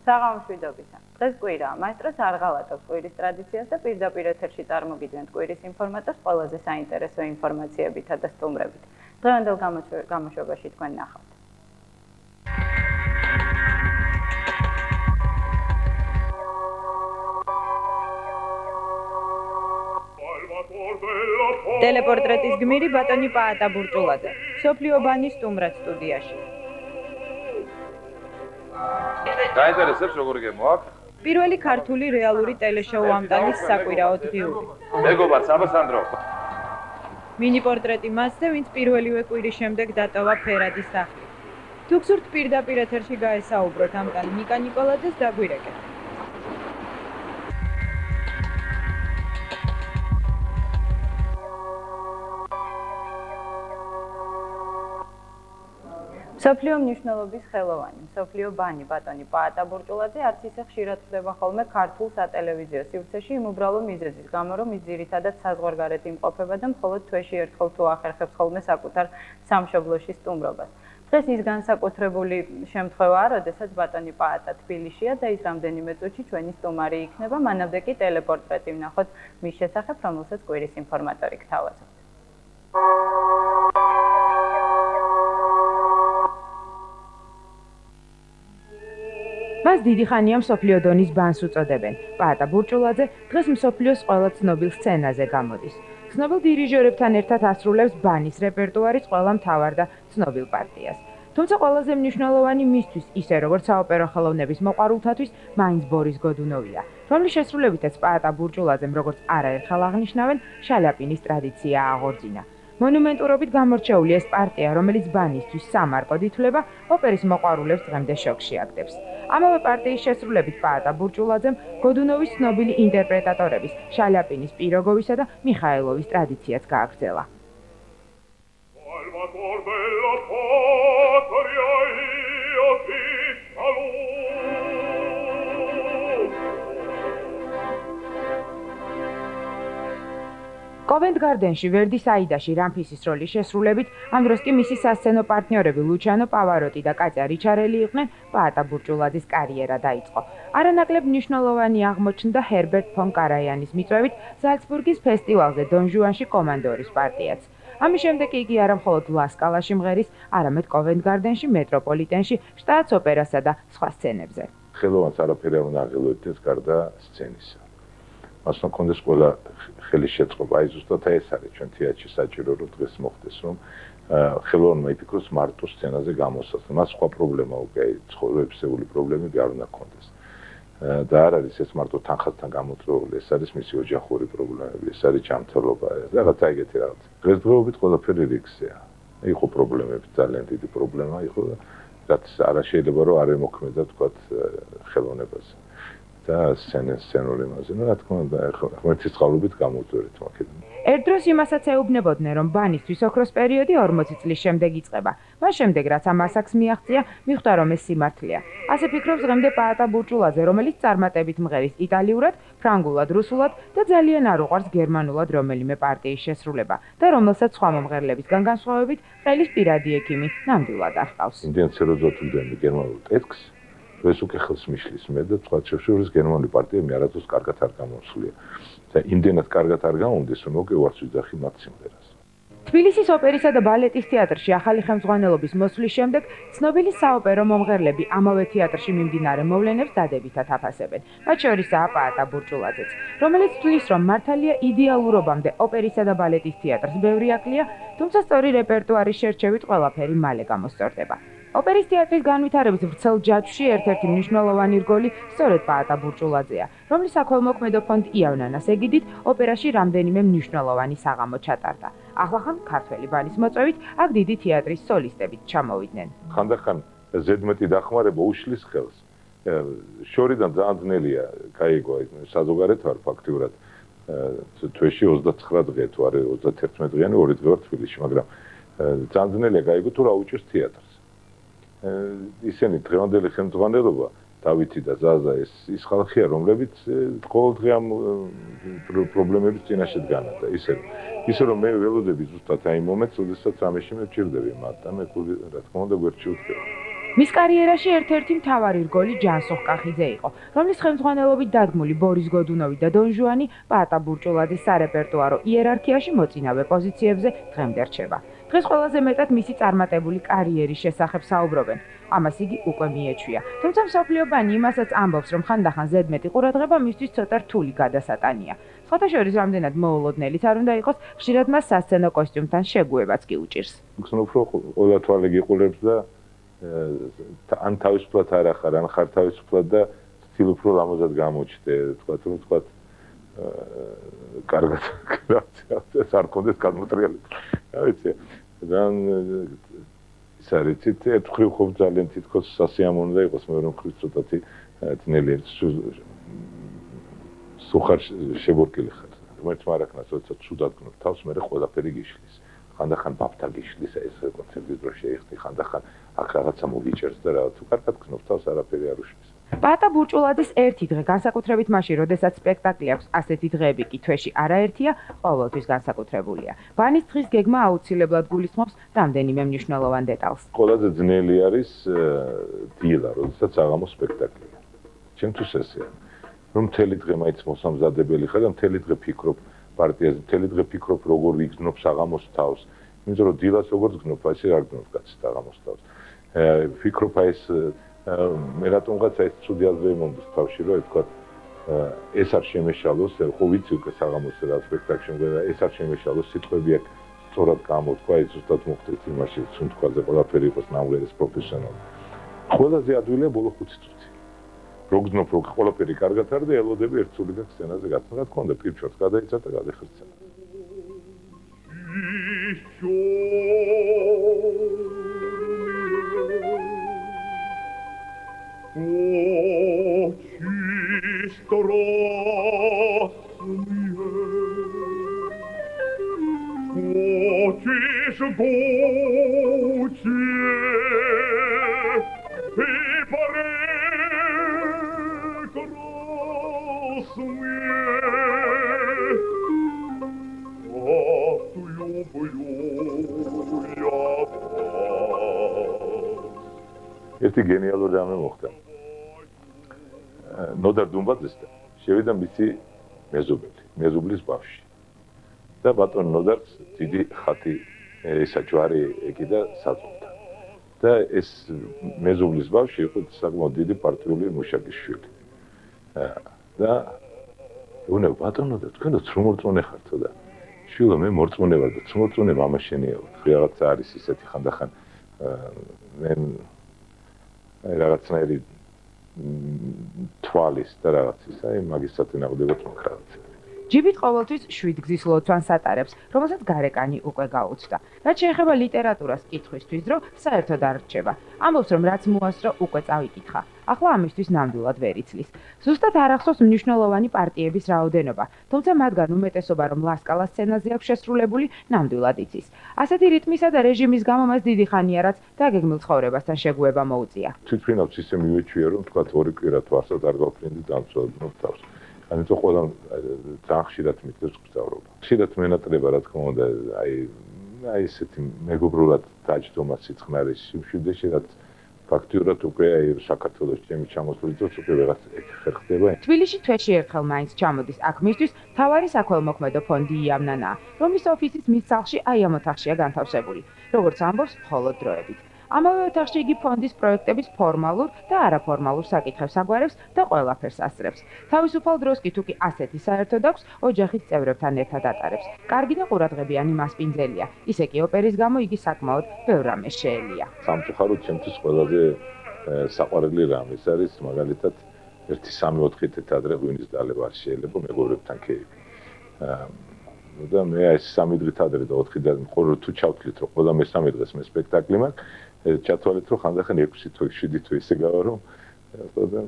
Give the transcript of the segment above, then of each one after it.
საღამო 7-ობისა. დღეს კვირაა, მაესტროს არ ღალატობს კვირის ტრადიციას და პირდაპირ ეთერში წარმოგიდგენთ კვირის ინფორმატორს ყველაზე საინტერესო ინფორმაციებითა და სტუმრებით. დღევანდელ გამოშვებაში თქვენ ნახავთ. ტელეპორტრეტის გმირი ბატონი პაატა ბურჭულაძე, სოფლიო ბანის სტუმრად სტუდიაში. გაინტერესებს როგორ გემოაქვს? პირველი ქართული რეალური ტელეშოუ ამტანის საკვირაო დღიური. მეგობარ საბასანდრო. მინი პორტრეტი მასზე, ვინც პირველივე კვირის შემდეგ დატოვა ფერადის სახლი. თუ გსურთ პირდაპირ ეთერში გაესაუბროთ ამტან ნიკა ნიკოლაძეს დაგვირეკეთ. სოფლიო მნიშვნელობის ხელოვანი, სოფლიო ბანი ბატონი პაატა ბურჭულაძე არც ისე ხშირად ხდება ხოლმე ქართულ სატელევიზიო სივრცეში იმ უბრალო მიზეზის გამო, რომ ის ძირითადად საზღვარგარეთ იმყოფება და მხოლოდ თვეში ერთხელ თუ ახერხებს ხოლმე საკუთარ სამშობლოში სტუმრობას. დღეს ის განსაკუთრებული შემთხვევაა, როდესაც ბატონი პაატა თბილისშია და ის რამდენიმე წუთში ჩვენი სტუმარი იქნება, მანამდე კი ტელეპორტრეტი ვნახოთ მის შესახებ, რომელსაც კვირის ინფორმატორი გთავაზობთ. მას დიდი ხანია მსოფლიო დონის ბანს უწოდებენ. პაატა ბურჭულაძე დღეს მსოფლიოს ყველა ცნობილ სცენაზე გამოდის. ცნობილ დირიჟორებთან ერთად ასრულებს ბანის რეპერტუარის ყველა მთავარ და ცნობილ პარტიას. თუმცა ყველაზე მნიშვნელოვანი მისთვის, ისე როგორც საოპერო ხელოვნების მოყვარულთათვის, მაინც ბორის გოდუნოვია, რომლის შესრულებითაც პაატა ბურჭულაძემ როგორც არაერთხელ აღნიშნავენ, შალიაპინის ტრადიცია აღორძინა. მონუმენტურობით გამორჩეული ეს პარტია, რომელიც ბანისთვის სამარკოდ ითვლება, ოპერის მოყვარულებს დღემდე შოკში აგდებს. ამავე პარტიის შესრულებით პაატა ბურჭულაძემ გოდუნოვის ცნობილი ინტერპრეტატორების, შალიაპინის, პიროგოვისა და მიხაილოვის ტრადიციაც გააგრძელა. კოვენტ-გარდენში, ვერდის აიდაში რამფისის როლის შესრულებით, ამ დროს კი მისი სასცენო პარტნიორები ლუჩანო პავაროტი და კატია რიჩარელი იყვნენ, პაატა ბურჭულაძის კარიერა დაიწყო. არანაკლებ მნიშვნელოვანი აღმოჩნდა ჰერბერტ ფონ კარაიანის მიწვევით ზალცბურგის ფესტივალზე დონ ჟუანში კომანდორის პარტიაც. ამის შემდეგ იგი არა მხოლოდ ლასკალაში მღერის, არამედ კოვენტ-გარდენში, მეტროპოლიტენში, შტატს ოპერასა და სხვა სცენებზე. ხელოვანს არაფერი არ უნდა აღელვებდეს გარდა სცენისა. მას უნდა კონდეს ყველა ხელის შეწყობა, აი ზუსტად ეს არის ჩვენ თეატრში საჭირო, რომ დღეს მოხდეს, რომ ხელოვანმა იფიქროს მარტო სცენაზე გამოსასვლელად. მას სხვა პრობლემა უკვე ცხოვრებისეული პრობლემები არ უნდა კონდეს. და არ არის ეს მარტო თანხასთან გამოწვეული, ეს არის მისი ოჯახური პრობლემები, ეს არის ჯანმრთელობა, რაღაც ეგეთი რაღაც. დღესდღეობით ყველაფერი რიგზეა. იყო პრობლემები, ძალიან დიდი პრობლემა იყო და რაც არა შეიძლება რომ არ ემოქმედა თქვათ ხელოვნებას. და სცენური მასე, რა თქმა უნდა, ღმერთის წყალობით გამოუწვევთ მაგედან. ერთ დროს იმასაც ეუბნებოდნენ, რომ ბანისთვის ოქროს პერიოდი 40 წლის შემდეგ იწყება. მას შემდეგ, რაც ამ ასაკს მიაღწია, მიხვდა, რომ ეს სიმართლეა. ასე ფიქრობს დღემდე პაატა ბურჭულაძე, რომელიც წარმატებით მღერის იტალიურად, ფრანგულად, რუსულად და ძალიან არ უყვარს გერმანულად რომელიმე პარტიის შესრულება და რომელსაც სხვა მომღერლებისგან განსხვავებით, ყელის პირადი ექიმი ნამდვილად არ ჰყავს. ინდენცე როძათუნდები გერმანულ ტექსტს ეს უკვე ხელს მიშლის მე და სხვა შეშურის გერმანული პარტია მე არასდროს კარგად არ გამოსვლია. და იმდენად კარგად არ გამომდეს, რომ უკვე ვარც ვიძახი მათ სიმღერას. თბილისის ოპერისა და ბალეტის თეატრში ახალი ხელმძღვანელობის მოსვლის შემდეგ ცნობილი საოპერო მომღერლები ამავე თეატრში მიმდინარე მოვლენებს დადებითად აფასებენ. მათ შორისაა პაატა ბურჭულაძეც, რომელიც თვლის, რომ მართალია იდეალურობამდე ოპერისა და ბალეტის თეატრს ბევრი აკლია, თუმცა სწორი რეპერტუარის შერჩევით ყველაფერი მალე გამოსწორდება. ოპერის თეატრის განვითარების ვრცელ ჯაჭვში ერთ-ერთი მნიშვნელოვანი რგოლი სწორედ პაატა ბურჭულაძეა, რომლის საქველმოქმედო ფონდ იავნანას ეგიდით ოპერაში რამდენიმე მნიშვნელოვანი საღამო ჩატარდა. ახლახან ქართველი ბანის მოწვევით აქ დიდი თეატრის სოლისტებით ჩამოვიდნენ. ხანდახან ზედმეტი დახმარება უშლის ხელს. შორიდან ძალიან ძნელია გაიგო საზოგადოებრივ ვარ ფაქტიურად თვეში 29 დღე თუ არა 31 დღიანი 2 დღე ვარ თბილისში, მაგრამ ძალიან ძნელია გაიგო თუ რა უჭირს თეატრს. ისინი დღევანდელი ხელმძღვანელობა დავითი და ზაზა ის ხალხია, რომლებიც ყოველდღე ამ პრობლემების წინაშე დგანან და ისე რომ მე ველოდები ზუსტად აი მომენტს, როდესაც რამეში მე ვჭირდები მათ და მე რა თქმა უნდა გვერდში ვდგები. მის კარიერაში ერთ-ერთი მთავარი რგოლი ჯანსუღ კახიძე იყო, რომლის ხელმძღვანელობით დადგმული ბორის გოდუნოვი და დონ ჟუანი პაატა ბურჭულაძის სარეპერტუარო იერარქიაში მოწინავე პოზიციებზე დღემდე რჩება. დღეს ყველაზე მეტად მისი წარმატებული კარიერის შესახებ საუბრობენ. ამას იგი უკვე მიეჩვია. თუმცა მსოფლიო ბანი იმასაც ამბობს, რომ ხანდახან ზედმეტი ყურადღება მისთვის ცოტა რთული გადასატანია. სხვათა შორის რამდენად მოულოდნელიც არ უნდა იყოს, ხშირად მას სასცენო კოსტიუმთან შეგუებაც კი უჭირს. გრძნობ რომ ყველა თვალი გიყურებს და ან თავისუფლად არ ახარ, ან ხარ თავისუფლად და ცდილობ რომ ლამაზად გამოჩნდე, თქვა კარგად გრაცია, არ კონდეს გადმოტრიალება. რა ვიცი, რან ის არის, ერთ მხრივ ხო ძალიან თითქოს სასიამოვნო და იყოს, მეორე მხრივ ცოტათი ძნელი სუხარ შებორკილი ხარ. რომელიც მარაკნას როცა ცუდად გნობ თავს, მე ყველაფერი გიშლის. ხანდახან ბაბთა გიშლის, ეს კონცერტის დროს შეიხდი, ხანდახან აქ რაღაცა მოგიჭერს და რა თუ კარგად გნობ თავს, არაფერი არ უშლის. პაატა ბურჭულაძის ერთი დღე განსაკუთრებით მაშინ, როდესაც სპექტაკლი აქვს, ასეთი დღეები კი თვეში არაერთია, ყოველთვის განსაკუთრებულია. ბანის დღის გეგმა აუცილებლად გულისხმობს რამდენიმე მნიშვნელოვან დეტალს. ყველაზე ძნელი არის დილა, როდესაც აღამოს სპექტაკლია. ჩემთვის ესეა. რომ მთელი დღე მაინც მოსამზადებელი ხარ და მთელი დღე ფიქრობ პარტიაზე, მთელი დღე ფიქრობ როგორ ვიგზნობს აღამოს თავს. იმიტომ რომ დილას როგორც გნობ, ასე არ გნობ კაცს აღამოს თავს. ფიქრობ აი ეს მე რატომღაც ეს ცუდი აზრი მომდის თავში, რომ თქვა ეს არ შემეშალოს, ხო ვიცი უკვე საღამოს რა სპექტაკლში მგონა, ეს არ შემეშალოს, სიტყვები აქ სწორად გამოთქვა, ეს ზუსტად მოხდეთ იმაში, თუნდაც ყველაფერი იყოს ნამდვილად პროფესიონალი. ყველაზე ადვილია ბოლო 5 წუთი. როგზნობ რომ ყველაფერი კარგად არის და ელოდები ერთ სულიდან სცენაზე გაცნო, რა თქმა უნდა, პირჩვარს გადაიცა და გადახერცა. Чисто хочешь гуче и поры красные, а ты люблю я вас. ერთი გენიალური რამე მოხდა. ნოდარ დუმბაძესთან შევიდა მისი მეზობლის ბავშვი. და ბატონ ნოდარს დიდი ხათი ესა ჯვარი ეკიდა საწყობთან. და ეს მეზობლის ბავშვი იყო საკმაოდ დიდი პარტიული მუშაკის შვილი. და უნე ბატონ ნოდარ თქვენ თუ მორწმუნე ხართო და შვილო მე მორწმუნე ვარ და თუ მორწმუნე მამა შენია ვარ. რაღაცა არის ისეთი ხანდახან მე რაღაცნაირი თვალის და რაღაც ის აი მაგისაც ნახდებოდ მოკრავთ. ჯიბით ყოველთვის 7 გზის ლოცვანს ატარებს, რომელსაც გარეკანი უკვე გაუცდა. რაც შეეხება ლიტერატურას კითხვისთვის დრო, საერთოდ არ რჩება. ამბობს, რომ რაც მოასწრო, უკვე წავიკითხა. ახლა ამისთვის ნამდვილად ვერ იცლის. ზუსტად არ ახსოვს მნიშვნელოვანი პარტიების რაოდენობა, თუმცა მათგან უმეტესობა, რომ ლასკალა სცენაზე აქვს შესრულებული, ნამდვილად იცის. ასეთი რიტმისა და რეჟიმის გამო მას დიდი ხანია, რაც დაგეგმილ ცხოვრებასთან შეგუება მოუწია. თვითმფრინავს ისე მივეჩვია, რომ თქვა ორი კვირა თუ არსად არ გავფრინდი დამწოდნო თავს. ამიტომ ყველა ძალიან ხშირად მითხრობს გზავრობა. ხშირად მენატრება, რა თქმა უნდა, აი ესეთი მეგობრულად დაჯდომა სიცხნარის სიმშვიდეში, რაც ფაქტიურად უკვე აი საქართველოს ჩემი ჩამოსვლის დროს უკვე ვეღაც ხერხდება. თბილისში თვეში ერთხელ მაინც ჩამოდის. აქ მისთვის მთავარი საქველმოქმედო ფონდი იამნანაა, რომლის ოფისიც მის სახლში აი ამ ოთახშია განთავსებული. როგორც ამბობს, მხოლოდ დროებით. ამავე ოთახში იგი ფონდის პროექტების ფორმალურ და არაფორმალურ საკითხებს აგვარებს და ყველაფერს ასწრებს. თავისუფალ დროს კი თუ კი ასეთი საერთოდ აქვს, ოჯახის წევრებთან ერთად ატარებს. კარგი და ყურადღებიანი მასპინძელია. ისე კი ოპერის გამო იგი საკმაოდ ბევრ რამეს შეელია. სამწუხაროდ ჩემთვის ყველაზე საყვარელი რამ ეს არის მაგალითად 1-3-4 თეატრე ღვინის დალევა არ შეიძლება მეგობრებთან ქეიფი. და მე ეს 3 დღით ადრე და 4 და ხოლმე თუ ჩავთვლით რომ ყველა მესამე დღეს მე სპექტაკლი მაქვს ჩათვალეთ რომ ხანდახან 6 თვე 7 თვე ისე გავა რომ და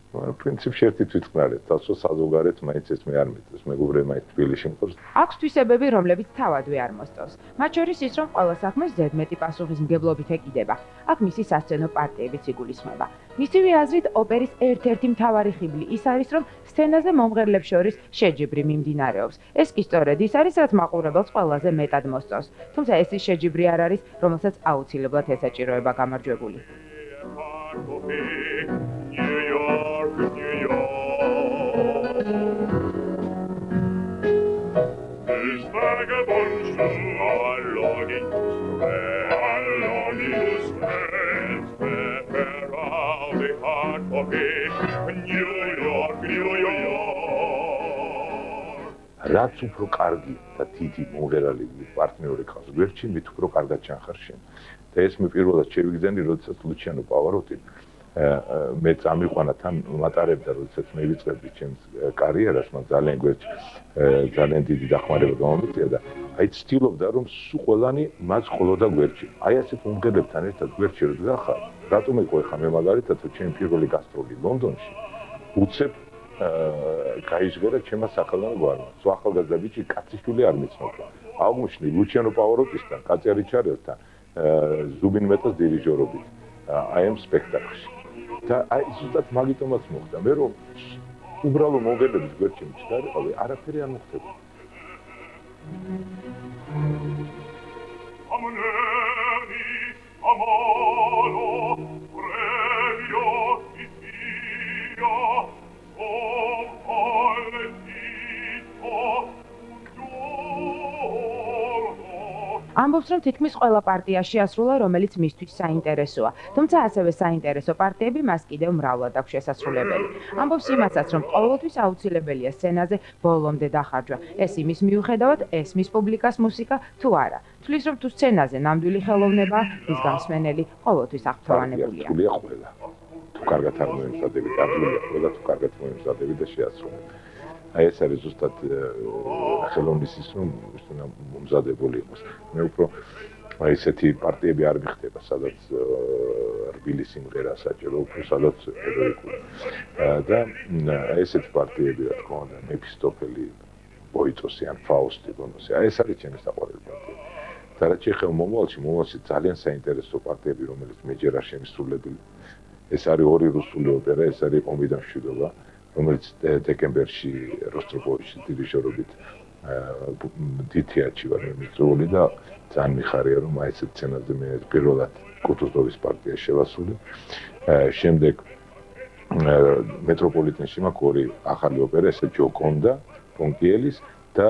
პრინციპში ერთი თვითმკვლელით თასო საზოგადოებრივ მაინც ეს მე არ მეტყვის მეგობრები მაინც თბილისში მყავს აქვს თვისებები რომლებიც თავადვე არ მოსწონს მათ შორის ის რომ ყველა საქმეს ზედმეტი პასუხისმგებლობით ეკიდება აქ მისი სასცენო პარტიებიც იგულისხმება მისივე აზრით ოპერის ერთ-ერთი მთავარი ხიბლი ის არის რომ სცენაზე მომღერლებს შორის შეჯიბრი მიმდინარეობს ეს კი სწორედ ის არის რაც მაყურებელს ყველაზე მეტად მოსწონს თუმცა ეს ის შეჯიბრი არ არის რომელსაც აუცილებლად ესაჭიროება გამარჯვებული New York, New York. This vagabond are longing to spend, where I'll be hard for me. New York, New York. რაც უფრო კარგი და დიდი მომღერალი პარტნიორი ყავს გვერდში, მით უფრო კარგად ჩანხარ შენ. და ეს მე პირველად შევიგზენი, როდესაც ლუჩიანო პავაროტი მე წამიყვანა თან მატარებდა, როდესაც მე ვიწყებდი ჩემს კარიერას, მან ძალიან გვერდში ძალიან დიდი დახმარება გამომიწია და აი ცდილობდა რომ სულ ყველანი მას ყოლოდა გვერდში. აი ასეთ მომღერლებთან ერთად გვერდში რო დგახარ, რატომ იყო ხა მე მაგალითად ჩემი პირველი გასტროლი ლონდონში უცებ გაიჟღერა ჩემმა სახელოვან გვარმა. სულ ახალგაზრდა ბიჭი კაციშვილი არ მიცნობდა. აღმოჩნდი ლუჩიანო პავაროტისთან, კატია რიჩარდსთან, ზუბინ მეტას დირიჟორობით აი ამ სპექტაკლში. და აი ზუსტად მაგიტომაც მოხდა. მე რომ უბრალო მომღერლების გვერდში მჩქარიყავი, არაფერი არ მოხდება. ამბობს, რომ თითქმის ყველა პარტია შეასრულა, რომელიც მისთვის საინტერესოა. თუმცა ასევე საინტერესო პარტიები მას კიდევ მრავლად აქვს შესასრულებელი. ამბობს იმასაც, რომ ყოველთვის აუცილებელია სცენაზე ბოლომდე დახარჯვა. ეს იმის მიუხედავად, ესმის პუბლიკას მუსიკა თუ არა. თვლის, რომ თუ სცენაზე ნამდვილი ხელოვნებაა, ის გამსმენელი ყოველთვის აღფრთოვანებულია. რთულია ყველა. თუ კარგად არ მოემზადები, კარგია ყველა, თუ კარგად მოემზადები და შეასრულებ. აი ეს არის ზუსტად ხელოვნისის რომ მომზადებული იყოს. მე უფრო აი ესეთი პარტიები არ მიხდება, სადაც რბილი სიმღერა საჭირო, უფრო სადაც ეროიკული. და აი ესეთი პარტიები რა თქმა უნდა, მეფისტოფელი, ბოიტოსი ან ფაუსტი გონოსი. აი ეს არის ჩემი საყვარელი პარტია. და რაც შეეხება მომავალში ძალიან საინტერესო პარტიები, რომელიც მე ჯერ არ შემისრულებელი. ეს არის ორი რუსული ოპერა, ეს არის ყომი და მშვიდობა. რომელიც დეკემბერში როსტროპოვიჩის დირიჟორობით დითეატრში ვარ მიმიწვეული და ძალიან მიხარია რომ აი ეს სცენაზე მე პირველად კუტუზოვის პარტია შევასრულე. შემდეგ მეტროპოლიტენში მაქვს ორი ახალი ოპერა, ესე ჯოკონდა, პონკიელის და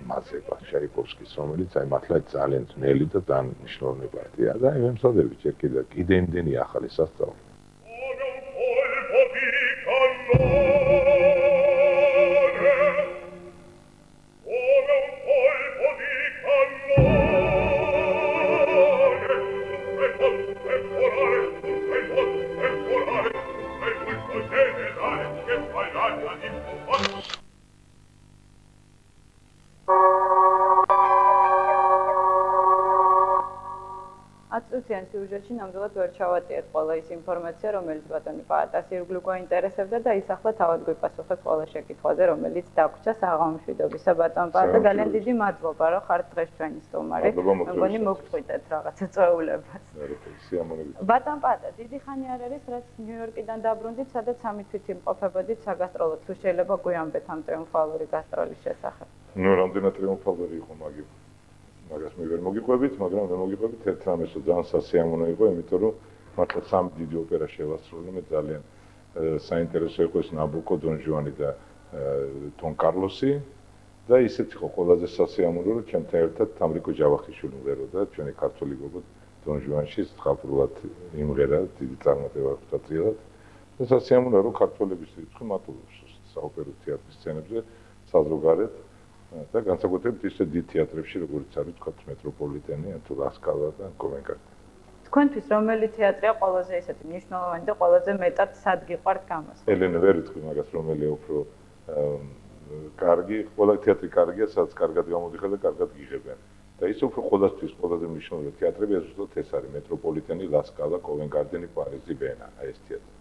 მაზება შაიკოვსკის, რომელიც აი მართლა ძალიან ძნელი და ძალიან მნიშვნელოვანი პარტია და აი მემსადები ჯერ კიდე იმდენი ახალი სასწაული. აწუთიან სიუჟეტში ნამდვილად ვერ ჩავატიეთ ყველა ის ინფორმაცია, რომელიც ბატონი პაატას ირგვლივ გვაინტერესებდა და ის ახლა თავად გვიპასუხებს ყველა შეკითხვაზე, რომელიც დაგვრჩა საღამომშვიდობისა. ბატონ პაატა, ძალიან დიდი მადლობა, რომ ხართ დღეს ჩვენი სტუმარი. მეგონი მოგწყვიტეთ რაღაცა წვეულებას. ბატონ პაატა, დიდი ხანი არ არის, რაც ნიუ-იორკიდან დაბრუნდით, სადაც სამი თვით იმყოფებოდით საგასტროლო. თუ შეიძლება გვიამბეთ ამ ტრიუმფალური გასტროლის შესახებ. ნუ რამდენად ტრიუმფალური იყო მაგას მე ვერ მოგიყვებით, მაგრამ მე მოგიყვებით ერთ რამეს, რომ ძალიან სასიამოვნო იყო, იმიტომ რომ მართლა სამი დიდი ოპერა შევასრულე, მე ძალიან საინტერესო იყო ეს ნაბუკო, დონ ჟუანი და დონ კარლოსი და ისეთ იყო ყველაზე სასიამოვნო, რომ ჩემთან ერთად თამრიკო ჯავახიშვილი მღეროდა, ჩვენი ქართული გოგო დონ ჟუანში ზღაპრულად იმღერა, დიდი წარმატება ხვდა წილად. და სასიამოვნოა, რომ ქართველების რიცხვი მატულობს საოპერო თეატრის სცენებზე, საზროგარეთ და განსაკუთრებით ისე დიდ თეატრებში, როგორც არის თქვა მეტროპოლიტენი, თუ ლასკალა და კოვენგარტი. თქვენთვის რომელი თეატრია ყველაზე ისეთი მნიშვნელოვანი და ყველაზე მეტად სად გიყვართ გამოსვლა? ელენე ვერ იტყვი მაგას, რომელია უფრო კარგი, ყველა თეატრი კარგია, სადაც კარგად გამოდიხარ და კარგად გიღებენ. და ის უფრო ყველასთვის ყველაზე მნიშვნელოვანი თეატრები ზუსტად ეს არის მეტროპოლიტენი, ლასკალა, კოვენგარტენი, პარიზი, ვენა, აი ეს თეატრი.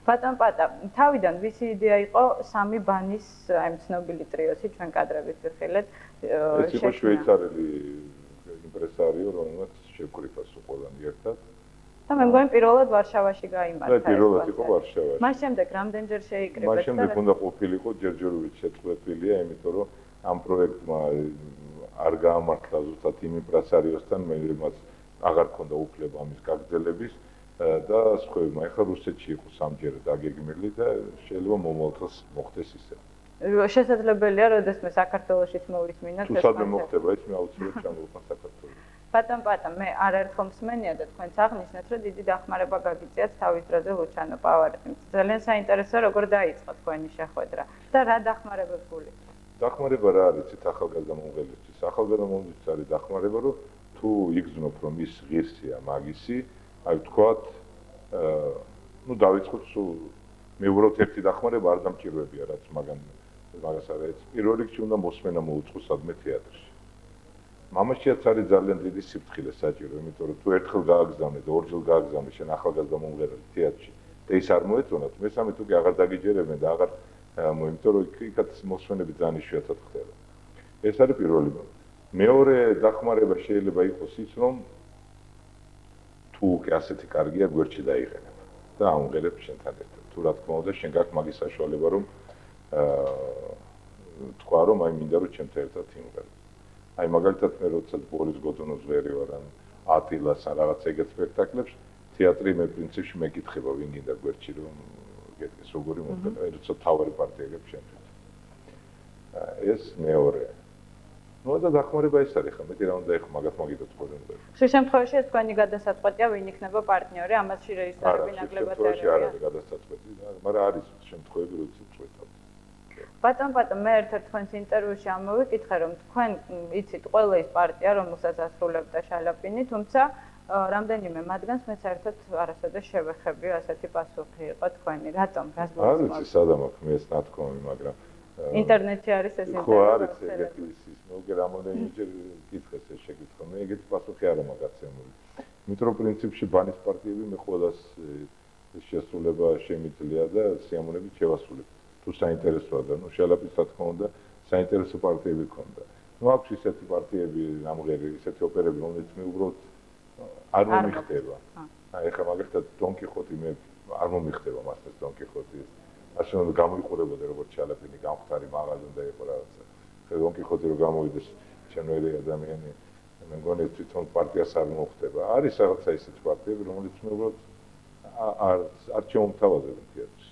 ბატონ პაატა, თავიდან ვისი იდეა იყო სამი ბანის აი ცნობილი ტრიოსი ჩვენ კადრებით ვიხილეთ. ეს იყო შვეიცარიელი იმპრესარიო, რომელმაც შევკრიფა სულ ყველანი ერთად. და მე მგონი პირველად ვარშავაში გაიმართა. და პირველად იყო ვარშავაში. მას შემდეგ რამდენჯერ შეიკრიბეთ? მას შემდეგ უნდა ყოფილიყო ჯერჯერობით შეწყვეტილია, იმიტომ რომ ამ პროექტმა არ გაამართლა ზუსტად იმ იმპრესარიოსთან, რომელმაც აღარ ჰქონდა უფლება ამის გაგრძელების. და და სხვები, ახლა რუსეთში იყო სამჯერ დაგეგმილი და შეიძლება მომავალ მოხდეს ისე. შესაძლებელია, როდესმე საქართველოშიც მოვისმინოთ თუ სადმე მოხდება ის მე აუცილებლად ჩამოვიყვან საქართველოში. ბატონ, მე არაერთხელ მსმენია და თქვენც აღნიშნეთ, რომ დიდი დახმარება გაგიწიათ თავის დროზე ლუჩანო პავარატიმ. ძალიან საინტერესოა, როგორ დაიწყო თქვენი შეხვედრა და რა დახმარებებს გულისხმობთ? დახმარება რა არის ცით ახალგაზრდა მომღერლისთვის? ახალგაზრდა მომღერლისთვის არის დახმარება, რომ თუ იგრძნობ, რომ ის ღირსია მაგისი, აი ვთქვათ, დავიწყოთ სულ მეუბრალოდ ერთი დახმარება არ დამჭირვებია, რაც მაგას არ არის. პირველ რიგში უნდა მოსმენა მოუწყო სადმე თეატრში. მამაშიაც არის ძალიან დიდი სიფრთხილე საჭირო, იმიტომ რომ თუ ერთხელ გააგზავნე და ორჯერ გააგზავნე შენ ახალგაზრდა მომღერალი თეატრში და ის არ მოეწონათ, მესამე თუ კი აღარ დაგიჯერებენ და აღარ იმიტომ რომ იქაც მოსვენები ძალიან იშვიათად ხდება. ეს არის პირველი. მეორე დახმარება შეიძლება იყოს ის, რომ თუ კი ასეთი კარგია გვერდში დაიღენებ და ამღერებ შენთან ერთად. თუ რა თქმა უნდა შენ გაქვს მაგის საშუალება რომ თქვა რომ აი მინდა რომ ჩემთან ერთად იმღერო. აი მაგალითად მე როცა ბორის გოდუნოს ვერი ვარ ან ატილას ან რაღაც ეგეთ სპექტაკლებს თეატრი მე პრინციპში მეკითხება ვინ გინდა გვერდში რომ გეტყვის როგორი მომღერა როცა თავარი პარტიელებს შენთვის. ეს მეორე. ნუ და დახმარება ეს არის ხა მეტი რა უნდა ეხო მაგათ მაგითაც ხოლმე. სულ შემთხვევაში ეს თქვენი გადასაწყვეტია ვინ იქნება პარტნიორი, ამასში რეჟისორები ნაკლებად არიან. არ არის გადასაწყვეტი, მაგრამ არის შემთხვევები როცა წვეთავთ. ბატონ, მე ერთ-ერთ თქვენს ინტერვიუში ამოვიკითხე, რომ თქვენ იცით ყველა ის პარტია, რომელსაც ასრულებდა შალაპინი, თუმცა რამდენიმე მათგანს მე საერთოდ არასოდეს შევეხები, ასეთი პასუხი იყო თქვენი. რატომ? რას მოიწონთ? არის სადამ აქვს მე ეს ნათქვამი, მაგრამ ინტერნეტში არის ეს ინტერნეტი. ხო არის ეგეთი ის, მოგე რამოდენიმეჯერ კითხეს ეს შეკითხვა. მე ეგეთი პასუხი არ მაგაცემული. იმიტომ რომ პრინციპში ბანის პარტიები მე ყოველას შესრულება შემიძლია და სიამოვნებით შევასრულებ. თუ საინტერესოა და ნუ შალაპის რა თქმა უნდა საინტერესო პარტიები ქონდა. ნუ აქვს ისეთი პარტიები, ამღერი, ისეთი ოპერები, რომელიც მე უბრალოდ არ მომიხდება. აი ხა მაგალითად დონ კიხოტი მე არ მომიხდება მასთან დონ კიხოტი. ასე რომ გამოიყურებოდა როგორც შალაპინი გამختარი მაღალი უნდა იყო რაღაცა. ხა დონ კიხოტი რომ გამოვიდეს ჩემნაირი ადამიანი, მე მგონი თვითონ პარტიას არ მოხდება. არის რაღაცა ისეთი პარტიები, რომელიც მე უბრალოდ არ შემომთავაზებენ თეატრში.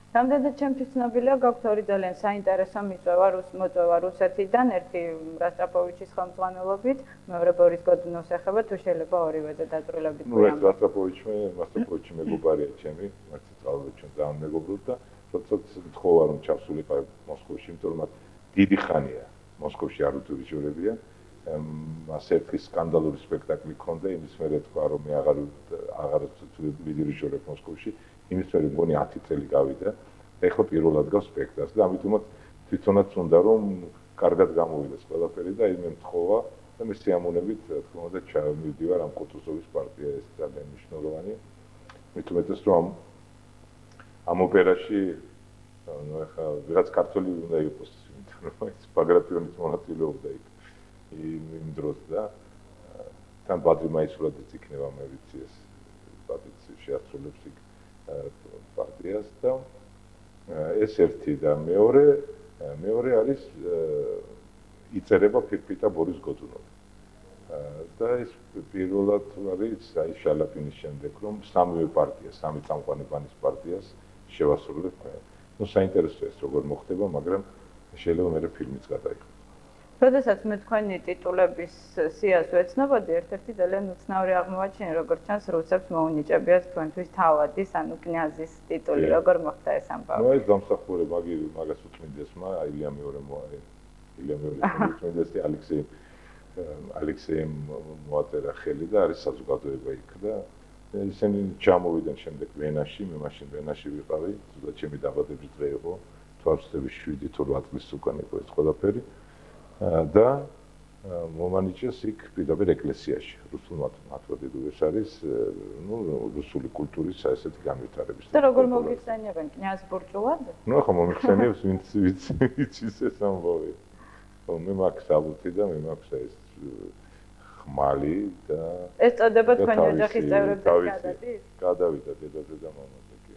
რამდენად ჩემთვის ცნობილია, გაქვთ ორი ძალიან საინტერესო მოწვევა რუსეთიდან, ერთი რასტრაპოვიჩის ხელმძღვანელობით, მეორე ბორის გოდუნოვს ეხება, თუ შეიძლება ორივეზე დაწვრილებით გვიამბობ. ნუ რასტრაპოვიჩი მეგობარია ჩემი, მართლა წავედით ჩვენ ძალიან მეგობრობთ და როდესაც თხოვა რომ ჩავსულიყო მოსკოვში, იმიტომ რომ დიდი ხანია მოსკოვში არ უდირიჟორებია. მას ერთი სკანდალური სპექტაკლი ჰქონდა, იმის მერე თქვა რომ მე აღარ ვიდირიჟორებ მოსკოვში. იმის მერე მგონი 10 წელი გავიდა. ეხლა პირველად გავს სპექტაკლს და ამიტომაც თვითონაც უნდა რომ კარგად გამოვიდეს ყველაფერი და მე მთხოვა და მე სიამოვნებით რა თქმა უნდა ჩავმივდივარ ამ კუტუზოვის პარტია ეს ძალიან მნიშვნელოვანია. მithumetes რომ ამ ოპერაში ნუ ეხლა ვიღაც ქართველი უნდა იყოს, იმიტომ რომ ეს ბაგრატიონის მონაწილეობდა იმ დროს და თან ბადრი მაისურაძეც იქნება მე ვიცი ეს ბადრიც შეასრულებს იქ პარტიას და ეს ერთი და მეორე არის იწერება ფირფიტა ბორის გოდუნოვი. და ეს პირველად არის აი შალაპინის შემდეგ რომ სამივე პარტია, სამი წამყვანი ბანის პარტიას შევასრულებ. ნუ საინტერესოა ეს როგორ მოხდება, მაგრამ შეიძლება მე ფილმიც გადაიღო. როდესაც მე თქვენი ტიტულების სიას ვეცნობოდი, ერთ-ერთი ძალიან უცნაური აღმოაჩინე, როგორც ჩანს, რუსებს მოუნიჭებიათ თქვენთვის თავადის, ანუ კნიაზის ტიტული, როგორ მოხდა ეს ამბავი? ნუ ეს დამსახურება მაგას უწმინდესმა, ილია მეორე უწმინდესი ალექსეიმ მოაწერა ხელი და არის საზოგადოება იქ და ისინი ჩამოვიდნენ შემდეგ ვენაში, მე მაშინ ვენაში ვიყავი, ზუსტად ჩემი დაბადების დღე იყო, თვალწინების 7 თუ 8 წლის უკან იყო ეს ყველაფერი. და მომანიჭეს იქ პირდაპირ ეკლესიაში, რუსულ მათვადებელს. ეს არის ნუ რუსული კულტურის ესეთი განვითარების. და როგორ მოგიხსენიებენ კნიაზ ბურჭულად? ნუ ახლა მომიხსენიებს ვინც იცის ეს ამბავი. მე მაქვს საბუთი და მე მაქვს ეს ხმალი და ეს წოდება თქვენი ოჯახის წევრებს გადადის? გადავიდა დედაზე და მამაზე კი.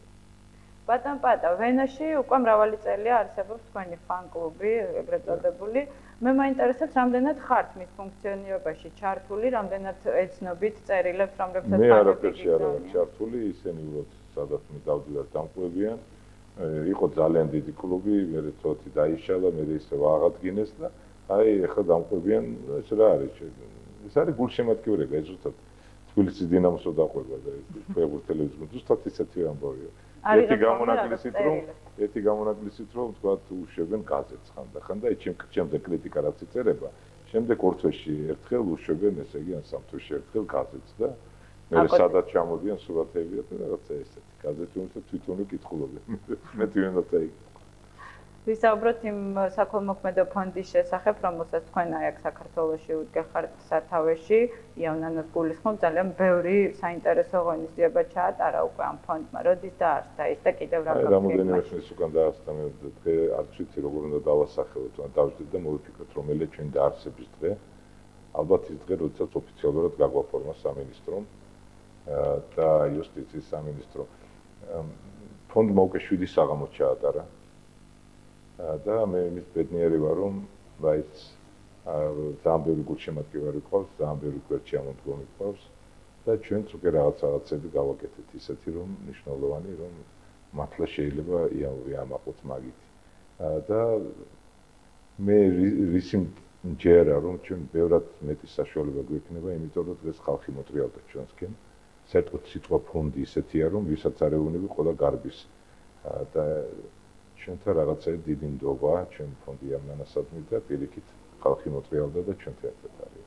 ბატონ, ვენაში უკვე მრავალი წელია არსებობს თქვენი ფან-კლუბი, ეგრეთ წოდებული. მე მაინტერესებს, რამდენად ხართ მის ფუნქციონირებაში ჩართული, რამდენად ეცნობით წერილებს, რომლებსაც მე არაფერში არ ვარ ჩართული, ისინი უბრალოდ სადაც მე დავდივარ დამკვირვებიან. იყო ძალიან დიდი კლუბი, მე თვითი დაიშალა, მე ისე აღადგინეს და აი ეხლა დამკვირვებიან, ეს რა არის? ეს არის გულშემატკივრება, ეს ზუსტად თბილისის დინამოსო დაყვება და ფეხბურთის ტელევიზია. ზუსტად ისეთი ამბავია. ერთი გამონაკლისით რომ თქვა უშვებენ გაზეთს ხანდახან და ჩემზე კრიტიკა რაც იწერება, შემდეგ ორ თვეში ერთხელ უშვებენ, ესე იგი ან სამ თვეში ერთხელ გაზეთს და მე სადაც ჩამოდიან სურათებია და რაღაცა ესეთი. გაზეთი უნდა თვითონვე კითხულობენ. მე თვითონაც აი ვისაუბროთ იმ საქველმოქმედო ფონდის შესახებ, რომელსაც თქვენ აი აქ საქართველოში უდგეხართ სათავეში, იავნანოს გულისხმობ, ძალიან ბევრი საინტერესო ღონისძიება ჩაატარა უკვე ამ ფონდმა. როდის დაარსდა ის და კიდევ რა გქონდა? რამოდენიმე წლის უკან დაარსდა, მე დღე არც ვიცი როგორ უნდა დავასახელოთ, ან დავждეთ და მოვიფიქროთ, რომელია ჩვენი დაარსების დღე. ალბათ ის დღე, როდესაც ოფიციალურად გაგვაფორმა სამინისტრომ და იუსტიციის სამინისტრო. ფონდმა უკვე 7 საღამოს ჩაატარა. და მე იმის ბედნიერი ვარ, რომ მაინც ძალიან ბევრი გულშემატკივარი ყავს, ძალიან ბევრი გვერდში ამოდგომი ყავს და ჩვენც უკვე რაღაცები გავაკეთეთ ისეთი, რომ მნიშვნელოვანი, რომ მართლა შეიძლება იამაყოთ მაგით. და მე რისი მჯერა, რომ ჩვენ ბევრად მეტი საშუალება გვექნება, იმიტომ რომ დღეს ხალხი მოტრიალდა ჩვენსკენ. საერთოდ სიტყვა ფონდი ისეთია, რომ ვისაც არ ეუბნები, ყველა გარბის. და ჩვენთან რაღაცა დიდი ნდობა, ჩვენ ფონდი ამანასადმი და პირიქით ხალხი მოტრიალდა და ჩვენთან ერთად არის.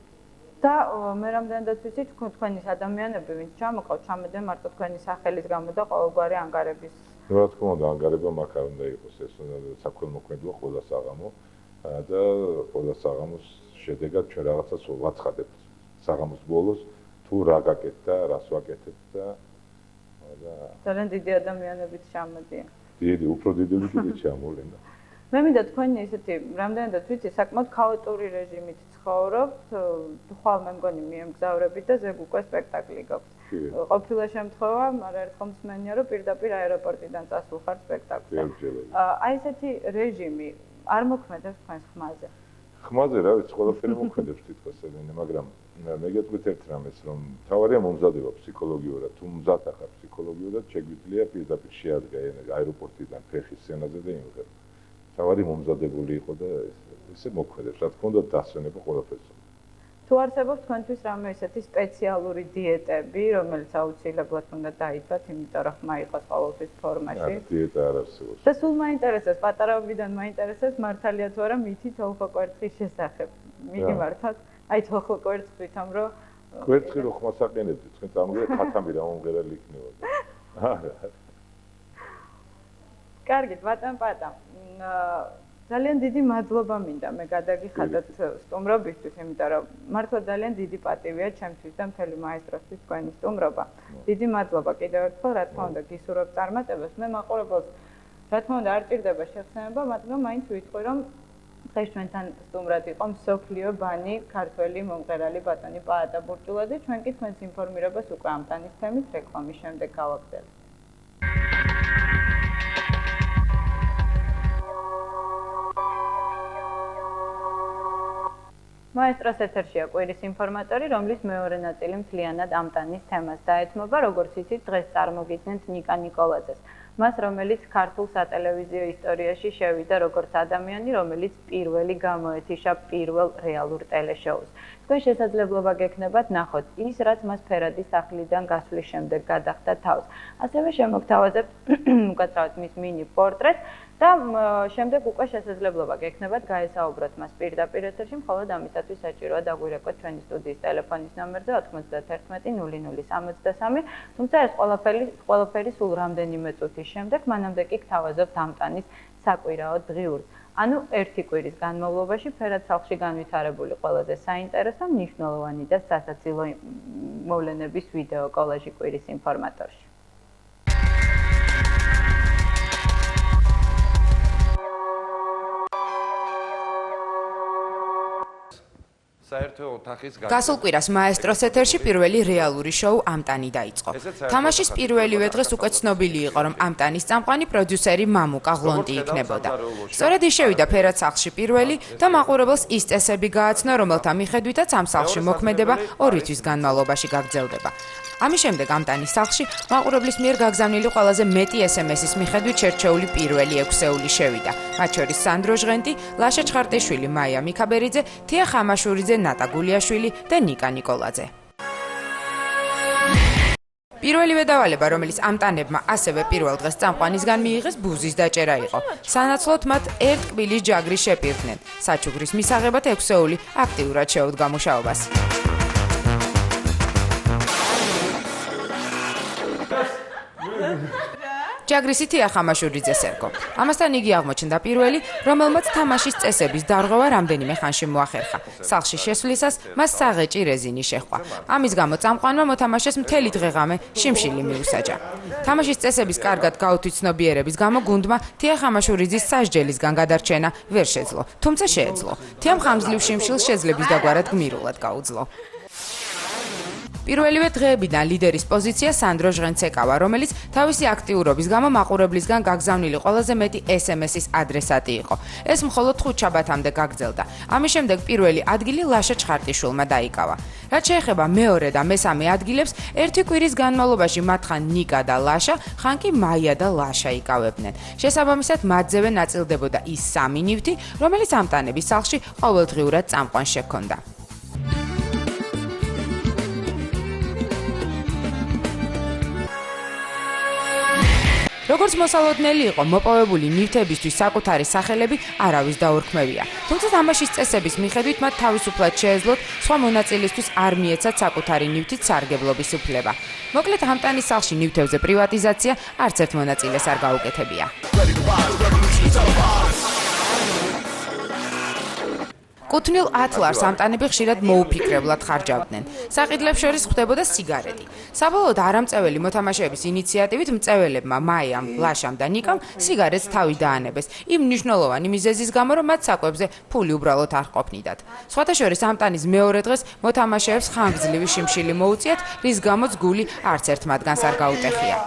და მე რამდენადაც ვიცი, თქვენი ადამიანები, ვინც ჩამოყავთ, ჩამოდნენ მარტო თქვენი სახელის გამო და ყოველგვარი ანგარების. რა თქმა უნდა, ანგარება მაგ არ უნდა იყოს, ეს საქველმოქმედოა ყველა საღამო და ყველა საღამოს შედეგად ჩვენ რაღაცას ვაცხადებთ. საღამოს ბოლოს თუ რა გაკეთდა, რას ვაკეთებთ და ძალიან დიდი ადამიანებიც ჩამოდიან. დიდი, უფრო დიდები კიდე ჩამოვლენ. მე მინდა თქვენი ესეთი, რამდენადაც ვიცი, საკმაოდ ქაოტური რეჟიმით ცხოვრობთ, ხვალ მე მგონი მიემგზავრებით და ზეგ უკვე სპექტაკლი გაქვთ. ყოფილა შემთხვევა, არაერთხელ მსმენია, რომ პირდაპირ აეროპორტიდან წასულხარ სპექტაკლზე. აი ესეთი რეჟიმი არ მოქმედებს თქვენს ხმაზე? ხმაზე რა ვიცი, ყველაფერი მოქმედებს თითქოს ელენე, მაგრამ მე გეტყვით ერთ რამეს, რომ თავარია მომზადება ფსიქოლოგიურად, თუ მზად ახარ ფსიქოლოგიურად, შეგვიძლია პირდაპირ შეადგა აეროპორტიდან ფეხის სცენაზე და იმღერა. თავარი მომზადებული იყო და ესე მოქმედებს, რა თქმა უნდა დასვენება ყველაფერს. თუ არსებობს თქვენთვის რამე ესეთი სპეციალური დიეტები, რომელიც აუცილებლად უნდა დაიცვათ, იმიტომ რომ ხმა იყოს ყოველთვის ფორმაში? არა, დიეტა არ არსებობს. და სულ მაინტერესებს, პატარაობიდან მაინტერესებს მართალია თუ არა მითი თოლხო კვერცხის შესახებ. მიგიმართოთ? აი თოლხო კვერცხს თვითონ რომ კვერცხი რო ხმას აყენებდი, თქვენ წამოგე ხათამი რა მომღერალი იქნებოდა. არა. კარგით, ბატონ პატა. ძალიან დიდი მადლობა მინდა მე გადაგიხადოთ სტუმრობისთვის, იმიტომ რომ მართლა ძალიან დიდი პატივია ჩემთვის და მთელი მაესტროსთვის თქვენი სტუმრობა. დიდი მადლობა კიდევ ერთხელ, რა თქმა უნდა, გისურვებ წარმატებას. მე მაყურებელს რა თქმა უნდა არ ჭირდება შეხსენება, მაგრამ მაინც ვიტყვი, რომ დღეს ჩვენთან სტუმრად იყო მსოფლიო ბანი ქართველი მომღერალი ბატონი პაატა ბურჭულაძე. ჩვენ კი თქვენს ინფორმირებას უკვე ამ ტანის თემით რეკლამის შემდეგ გავაგრძელებთ. მაესტროს ეთერშია კვირის ინფორმატორი, რომლის მეორე ნაწილი მთლიანად ამ ტანის თემას დაეთმობა, როგორც იცით, დღეს წარმოგიდგენთ ნიკა ნიკოლაძეს. მას, რომელიც ქართულ სატელევიზიო ისტორიაში შევიდა როგორც ადამიანი, რომელიც პირველი გამოეთიშა პირველ რეალურ ტელეშოუს. თქვენ შესაძლებლობა გექნებათ ნახოთ ის, რაც მას ფერადი სახლიდან გასვლის შემდეგ გადახდა თავს. ასევე შემოგთავაზებთ უკაცრავად მის მინი პორტრეტს და შემდეგ უკვე შესაძლებლობა გექნებათ გაესაუბროთ მას პირდაპირ ეთერში, მხოლოდ ამისათვის საჭიროა დაგვირეკოთ ჩვენი სტუდიის ტელეფონის ნომერზე 91 0063, თუმცა ეს ყველაფერი სულ რამდენიმე წუთის შემდეგ, მანამდე კი გთავაზობთ ამ ტანის საკვირაო დღიურს. ანუ ერთი კვირის განმავლობაში ფერად სახლში განვითარებული ყველაზე საინტერესო, მნიშვნელოვანი და სასაცილო მოვლენების ვიდეო კოლაჟი კვირის ინფორმატორში. საერთო ოთახის გასულ კვირას მაესტროს ეთერში პირველი რეალური შოუ ამტანი დაიწყო. თამაშის პირველივე დღეს უკვე ცნობილი იყო, რომ ამტანის წამყვანი პროდიუსერი მამუკა ღლონტი იქნებოდა. სწორედ ის შევიდა ფერად სახლში პირველი და მაყურებელს ის წესები გააცნო, რომელთა მიხედვითაც ამ სახლში მოქმედება 2 თვის განმავლობაში გაგრძელდება. ამის შემდეგ ამტანის სახლში მაყურებლის მიერ გაგზავნილი ყველაზე მეტი SMS-ის მიხედვით შერჩეული პირველი 6-ეული შევიდა. მათ შორის სანდრო ჟღენტი, ლაშა ჩხარტიშვილი, მაია მიქაბერიძე, თია ხამაშურიძე, ნატა გულიაშვილი და ნიკა ნიკოლაძე. პირველივე დავალება, რომელიც ამტანებმა ასევე პირველ დღეს წამყვანისგან მიიღეს, ბუზის დაჭერა იყო. სანაცვლოდ მათ ერთ კბილის ჯაგრი შეპირდნენ. საჩუქრის მისაღებად 6-ეული აქტიურად შეუდგა მუშაობას. ჯაგრისი თია ხამაშურიძეს ერგო. ამასთან იგი აღმოჩნდა პირველი, რომელმაც თამაშის წესების დარღვევა რამდენიმე ხანში მოახერხა. სახლში შესვლისას მას საღეჭი რეზინი შეჰყვა. ამის გამო წამყვანმა მოთამაშეს მთელი დღე-ღამე შიმშილი მიუსაჯა. თამაშის წესების კარგად გაუთვითცნობიერების გამო გუნდმა თია ხამაშურიძის სასჯელისგან გადარჩენა ვერ შეძლო, თუმცა შეეძლო. თიამ ხამძლივ შიმშილს შეძლების დაგვარად გმირულად გაუძლო. პირველივე დღეებიდან ლიდერის პოზიცია სანდრო ჟღენტს ეკავა, რომელიც თავისი აქტიურობის გამო მაყურებლისგან გაგზავნილი ყველაზე მეტი SMS-ის ადრესატი იყო. ეს მხოლოდ 5 შაბათამდე გაგრძელდა. ამის შემდეგ პირველი ადგილი ლაშა ჩხარტიშვილმა დაიკავა. რაც შეეხება მეორე და მესამე ადგილებს, ერთი კვირის განმავლობაში მათ ხან ნიკა და ლაშა, ხან კი მაია და ლაშა იკავებდნენ. შესაბამისად, მათზევე ნაწილდებოდა ის 3 ნივთი, რომელიც ამტანების სახლში ყოველდღიურად წამყვანს შეჰქონდა. როგორც მოსალოდნელი იყო, მოპოვებული ნივთებისთვის საკუთარი სახელები არავის დაურქმევია. თუმცა თამაშის წესების მიხედვით მათ თავისუფლად შეეძლოთ სხვა მონაწილისთვის არ მიეცათ საკუთარი ნივთით სარგებლობის უფლება. მოკლედ, ამტანის სახლში ნივთებზე პრივატიზაცია არც ერთ მონაწილეს არ გაუკეთებია. კუთვნილ 10 ლარს ამტანები ხშირად მოუფიქრებლად ხარჯავდნენ. საყიდლებს შორის ხვდებოდა სიგარეტი. საბოლოოდ არამწეველი მოთამაშეების ინიციატივით მწეველებმა მაიამ, ლაშამ და ნიკამ სიგარეტს თავი დაანებეს. იმ მნიშვნელოვანი მიზეზის გამო, რომ მათ საკვებზე ფული უბრალოდ არ ყოფნიდათ. სხვათა შორის ამტანის მეორე დღეს მოთამაშეებს ხანგრძლივი შიმშილი მოუწიათ, რის გამოც გული არც ერთ მათგანს არ გაუტეხია.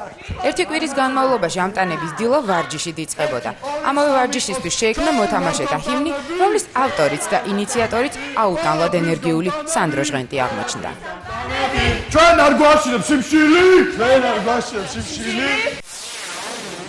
ერთი კვირის განმავლობაში ამტანების დილა ვარჯიშით იწყებოდა. ამავე ვარჯიშისთვის შეიქმნა მოთამაშეთა ჰიმნი, რომლის ავტორიც და ინიციატორიც აუტანლად ენერგიული სანდრო ჟღენტი აღმოჩნდა. ჩვენ არ გვაშვებს სიმშილი! ჩვენ არ გვაშვებს სიმშილი!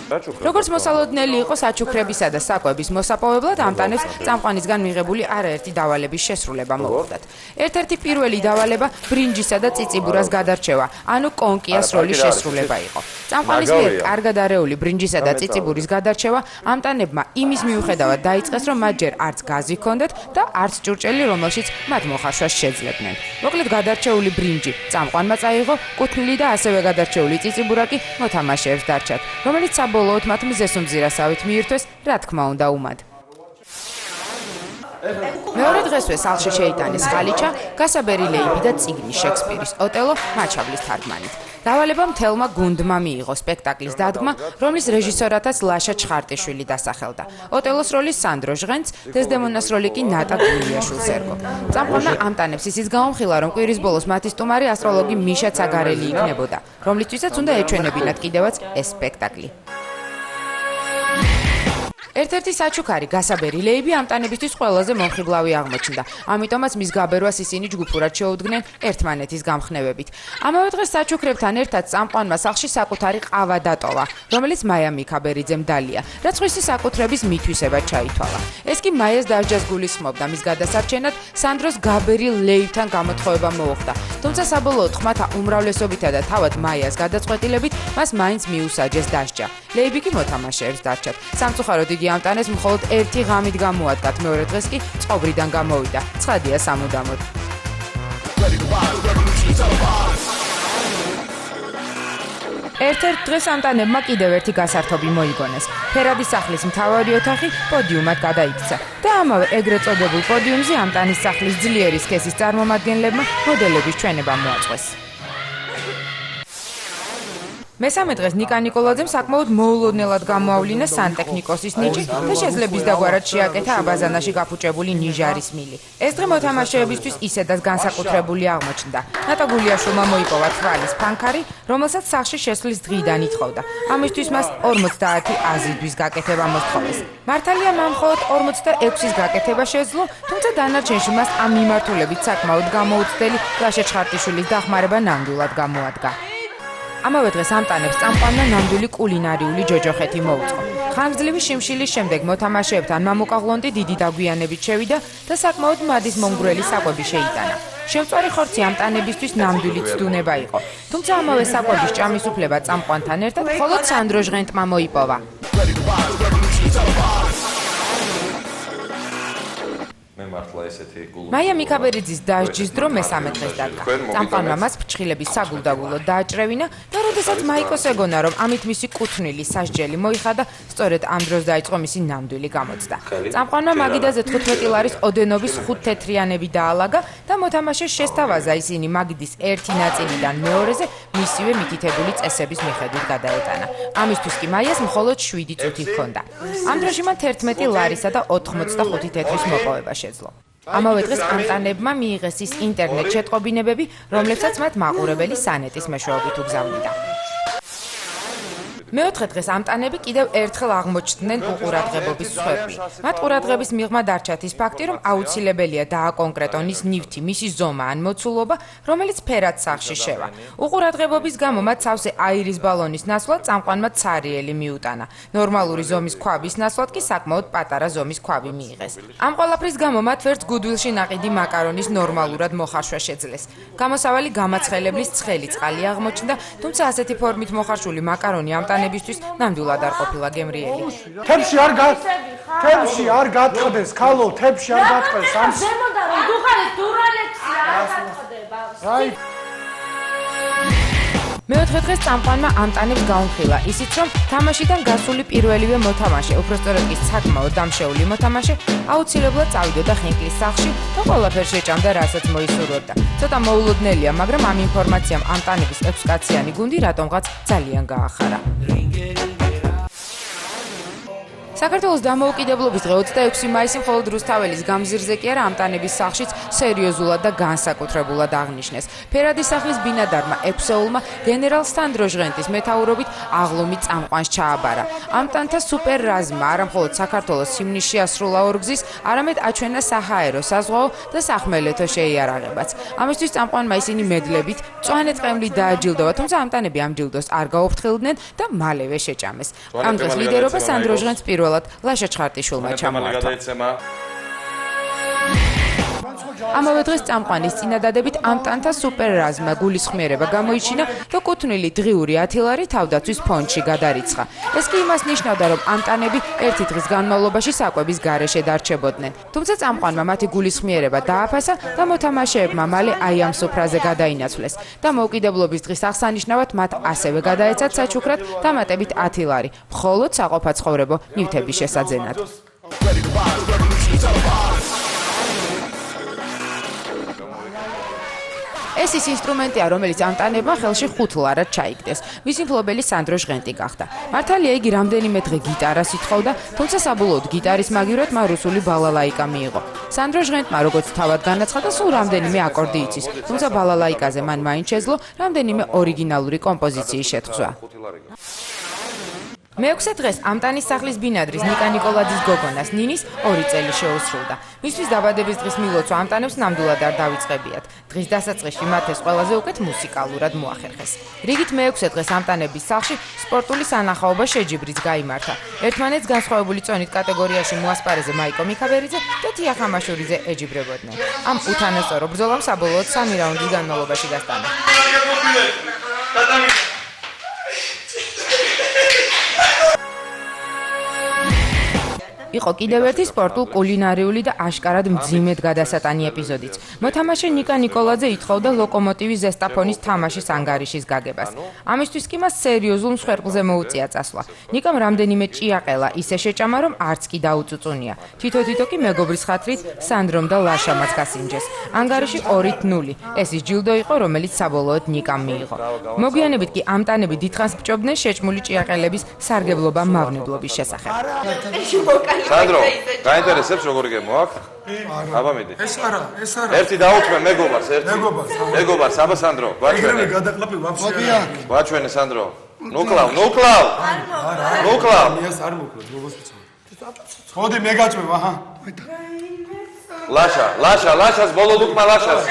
როგორც მოსალოდნელი იყო საჩუქრებისა და საკვების მოსაპოვებლად ამტანებს წამყვანისგან მიღებული არაერთი დავალების შესრულება მოუხდათ. ერთ-ერთი პირველი დავალება ბრინჯისა და წიწიბურას გადარჩევა, ანუ კონკიას როლის შესრულება იყო. წამყვანის მიერ კარგად არეული ბრინჯისა და წიწიბურის გადარჩევა ამტანებმა იმის მიუხედავად დაიწყეს, რომ მათ ჯერ არც გაზი ჰქონდათ და არც ჭურჭელი, რომელშიც მათ მოხარშვას შეძლებდნენ. მოკლედ გადარჩეული ბრინჯი წამყვანმა წაიღო, კუთვნილი და ასევე გადარჩეული წიწიბურა კი მოთამაშეებს დარჩათ, რომელიც საბოლოოდ მათ მზეს უმზირასავით მიირთვეს, რა თქმა უნდა, უმად. მეორე დღესვე სახლში შეიტანეს ხალიჩა, გასაბერი ლეიბი და წიგნი შექსპირის ოტელო მაჩაბლის თარგმანით. დავალება მთელმა გუნდმა მიიღო სპექტაკლის დადგმა, რომლის რეჟისორათაც ლაშა ჩხარტიშვილი დასახელდა. ოტელოს როლის სანდრო ჟღენტს, დეზდემონას როლი კი ნატა გულიაშვილს ერგო. წამყვანმა ამტანებს ისიც გაუმხილა, რომ კვირის ბოლოს მათი სტუმარი ასტროლოგი მიშა ცაგარელი იქნებოდა, რომლისთვისაც უნდა ეჩვენებინათ კიდევაც ეს სპექტაკლი. ერთ-ერთი საჩუქარი გასაბერი ლეიბი ამტანებისთვის ყველაზე მომხიბლავი აღმოჩნდა. ამიტომაც მის გაბერვას ისინი ჯგუფურად შეუდგნენ ერთმანეთის გამხნევებით. ამავე დღეს საჩუქრებთან ერთად წამყვანმა სახლში საკუთარი ყავა დატოვა, რომელიც მაია მიქაბერიძემ დალია, რაც ხვისი საკუთრების მითვისებად ჩაითვალა. ეს კი მაიას დასჯას გულისხმობდა, მის გადასარჩენად სანდროს გაბერი ლეიბთან გამოთხოვება მოუხდა. თუმცა საბოლოოდ ხმათა უმრავლესობითა და თავად მაიას გადაწყვეტილებით მას მაინც მიუსაჯეს დასჯა. ლეიბი კი მოთამაშეებს დარჩათ. სამწუხაროდ იგი ამტანეს მხოლოდ ერთი ღამით გამოადგათ, მეორე დღეს კი წყობრიდან გამოვიდა. ცხადია სამუდამოდ. ერთ-ერთ დღეს ამტანებმა კიდევ ერთი გასართობი მოიგონეს. ფერადის სახლის მთავარი ოთახი პოდიუმად გადაიქცა და ამავე ეგრეთ წოდებულ პოდიუმზე ამტანის სახლის ძლიერი სქესის წარმომადგენლებმა მოდელების ჩვენება მოაწყვეს. მესამე დღეს ნიკა ნიკოლაძემ საკმაოდ მოულოდნელად გამოავლინა სანტექნიკოსის ნიჭი და შეძლების დაგვარად შეაკეთა აბაზანაში გაფუჭებული ნიჟარის მილი. ეს დღე მოთამაშეებისთვის ისედაც განსაკუთრებული აღმოჩნდა. ნატა გულიაშვილმა მოიპოვა თვალის ფანქარი, რომელსაც სახლში შესვლის დღიდან ითხოვდა. ამისთვის მას 50 აზიდვის გაკეთება მოსთხოვეს. მართალია მან მხოლოდ 46-ის გაკეთება შეძლო, თუმცა დანარჩენში მას ამ მიმართულებით საკმაოდ გამოუცდელი ლაშა ჩხარტიშვილის დახმარება ნამდვილად გამოადგა. ამავე დღეს ამტანებს წამყვანმა ნამდვილი კულინარიული ჯოჯოხეთი მოუწყო. ხანგრძლივი შიმშილის შემდეგ მოთამაშეებთან მამუკა ღლონტი დიდი დაგვიანებით შევიდა და საკმაოდ მადის მომგვრელი საკვები შეიტანა. შემწვარი ხორცი ამტანებისთვის ნამდვილი ცდუნება იყო. თუმცა ამავე საკვების ჭამის უფლება წამყვანთან ერთად მხოლოდ სანდრო ჟღენტმა მოიპოვა. მაია მიქაბერიძის დასჯის დრო მესამე დღეს დადგა. წამყვანმა მას ფრჩხილების საგულდაგულოდ დააჭრევინა და როდესაც მაიკოს ეგონა, რომ ამით მისი კუთვნილი სასჯელი მოიხადა, სწორედ ამ დროს დაიწყო მისი ნამდვილი გამოცდა. წამყვანმა მაგიდაზე 15 ლარის ოდენობის 5 თეთრიანები დაალაგა და მოთამაშეს შესთავაზა ისინი მაგიდის ერთი ნაწილიდან მეორეზე მისივე მითითებული წესების მიხედვით გადაეტანა. ამისთვის კი მაიას მხოლოდ 7 წუთი ჰქონდა. ამ დროში მან 11 ლარისა და 85 თეთრის მოპოვება შეძლო. ამავე დღეს ამტანებმა მიიღეს ის ინტერნეტ შეტყობინებები, რომლებსაც მათ მაყურებელი სანეტის მეშვეობით უგზავნიდა. მეოთხე დღეს ამტანები კიდევ ერთხელ აღმოჩნდნენ უყურადღებობის სხვები. მათ ყურადღების მიღმა დარჩათ ის ფაქტი, რომ აუცილებელია დააკონკრეტონ ის ნივთი, მისი ზომა ან მოცულობა, რომელიც ფერად სახში შევა. უყურადღებობის გამო მათ სავსე აირის ბალონის ნაცვლად წამყვანმა ცარიელი მიუტანა. ნორმალური ზომის ქვაბის ნაცვლად კი საკმაოდ პატარა ზომის ქვაბი მიიღეს. ამ ყველაფრის გამო მათ ვერც გუდვილში ნაყიდი მაკარონის ნორმალურად მოხარშვა შეძლეს. გამოსავალი გამაცხელებლის ცხელი წყალი აღმოჩნდა, თუმცა ასეთი ფორმით მოხარშული მაკარონი ამტანებისთვის ნამდვილად არ ყოფილა გემრიელი. თებში არ გატყდეს, ქალო, თებში არ გატყდეს. ამ ზემოდან რომ დუღალეს დურალექსი არ გატყდება. აი მეოთხე დღეს წამყვანმა ამტანებს გაუმხილა ისიც, რომ თამაშიდან გასული პირველივე მოთამაშე, უпростоროდ კი საკმაოდ დამშეული მოთამაშე, აუცილებლად წავიდოდა ხინკლის სახლში და ყველაფერს შეჭამდა, რასაც მოისურვებდა. ცოტა მოულოდნელია, მაგრამ ამ ინფორმაციამ ამტანების 6 კაციანი გუნდი რატომღაც ძალიან გაახარა. საქართველოს დამოუკიდებლობის დღე 26 მაისი მხოლოდ რუსთაველის გამზირზე კი არა ამტანების სახლშიც სერიოზულად და განსაკუთრებულად აღნიშნეს. ფერადის სახლის ბინადარმა ექვსეულმა გენერალ სანდრო ჟღენტის მეთაურობით აღლუმი წამყვანს ჩააბარა. ამტანთა სუპერ რაზმა არა მხოლოდ საქართველოს სიმნიში ასრულა ორგზის, არამედ აჩვენა საჰაერო, საზღვაო და სახმელეთო შეიარაღებაც. ამისთვის წამყვანმა ისინი მედლებით, მწვანე ტყემლით დააჯილდოვა, თუმცა ამტანები ამ ჯილდოს არ გაუფრთხილდნენ და მალევე შეჭამეს. ამ დღეს ლიდერობა სანდრო ჟღენტს ლაშა ჩხარტიშვილმა ჩამოართვა. ამავე დღეს წამყვანის წინადადებით ამტანთა სუპერ რაზმა გულისხმიერება გამოიჩინა და კუთვნილი დღიური 10 ლარი თავდაცვის ფონდში გადარიცხა. ეს კი იმას ნიშნავდა, რომ ამტანები ერთი დღის განმავლობაში საკვების გარეშე დარჩებოდნენ. თუმცა წამყვანმა მათი გულისხმიერება დააფასა და მოთამაშეებმა მალე აი ამ სუფრაზე გადაინაცვლეს. დამოუკიდებლობის დღის აღსანიშნავად მათ ასევე გადაეცათ საჩუქრად დამატებით 10 ლარი, მხოლოდ საყოფაცხოვრებო ნივთების შესაძენად. ეს ის ინსტრუმენტია, რომელიც ამტანებმა ხელში 5 ლარად ჩაიგდეს. მისი მფლობელი სანდრო ჟღენტი გახდა. მართალია იგი რამდენიმე დღე გიტარას ითხოვდა, თუმცა საბოლოოდ გიტარის მაგივრად მან რუსული ბალალაიკა მიიღო. სანდრო ჟღენტმა როგორც თავად განაცხადა, სულ რამდენიმე აკორდი იცის, თუმცა ბალალაიკაზე მან მაინც შეძლო რამდენიმე ორიგინალური კომპოზიციის შეთხზვა. მეექვსე დღეს ამტანის სახლის ბინადრის ნიკა ნიკოლაძის გოგონას ნინის 2 წელი შეუსრულდა. მისთვის დაბადების დღის მილოცვა ამტანებს ნამდვილად არ დავიწყებიათ. დღის დასაწყისში მათ ეს ყველაზე უკეთ მუსიკალურად მოახერხეს. რიგით მეექვსე დღეს ამტანების სახლში სპორტული სანახაობა შეჯიბრიც გაიმართა. ერთმანეთს განსხვავებული წონით კატეგორიაში მოასპარეზე მაიკო მიქაბერიძე და თია ხამაშურიძე ეჯიბრებოდნენ. ამ უთანასწორო ბრძოლამ საბოლოოდ 3 რაუნდის განმავლობაში გასტანა. იყო კიდევ ერთი სპორტულ, კულინარიული და აშკარად მძიმედ გადასატანი ეპიზოდიც. მოთამაშე ნიკა ნიკოლაძე ითხოვდა ლოკომოტივის ზესტაფონის თამაშის ანგარიშის გაგებას. ამისთვის კი მას სერიოზულ მსხვერპლზე მოუწია წასვლა. ნიკამ რამდენიმე ჭიაყელა ისე შეჭამა, რომ არც კი დაუწუწუნია. თვითო კი მეგობრის ხათრით სანდრომ და ლაშამაც გასინჯეს. ანგარიში 2-0. ეს ის ჯილდო იყო, რომელიც საბოლოოდ ნიკამ მიიღო. მოგვიანებით კი ამ ტანები დიდხანს ბჭობდნენ შეჭმული ჭიაყელების სარგებლობა მავნებლობის შესახებ. სანდრო, გაინტერესებს როგორი გემო აქვს? აბა მიდი. ეს არა. ერთი დაუთმე მეგობარს, ერთი. მეგობარს, აბა სანდრო, გვაჩვენე. გადაყლაპი ვაფშე. გვაჩვენე სანდრო. ნუ კლავ. მიას არ მოკლოდ, მოგოს ვიცოდი. მოდი მე გაჭმევ, აჰა. ლაშას ბოლო ლუკმა ლაშას.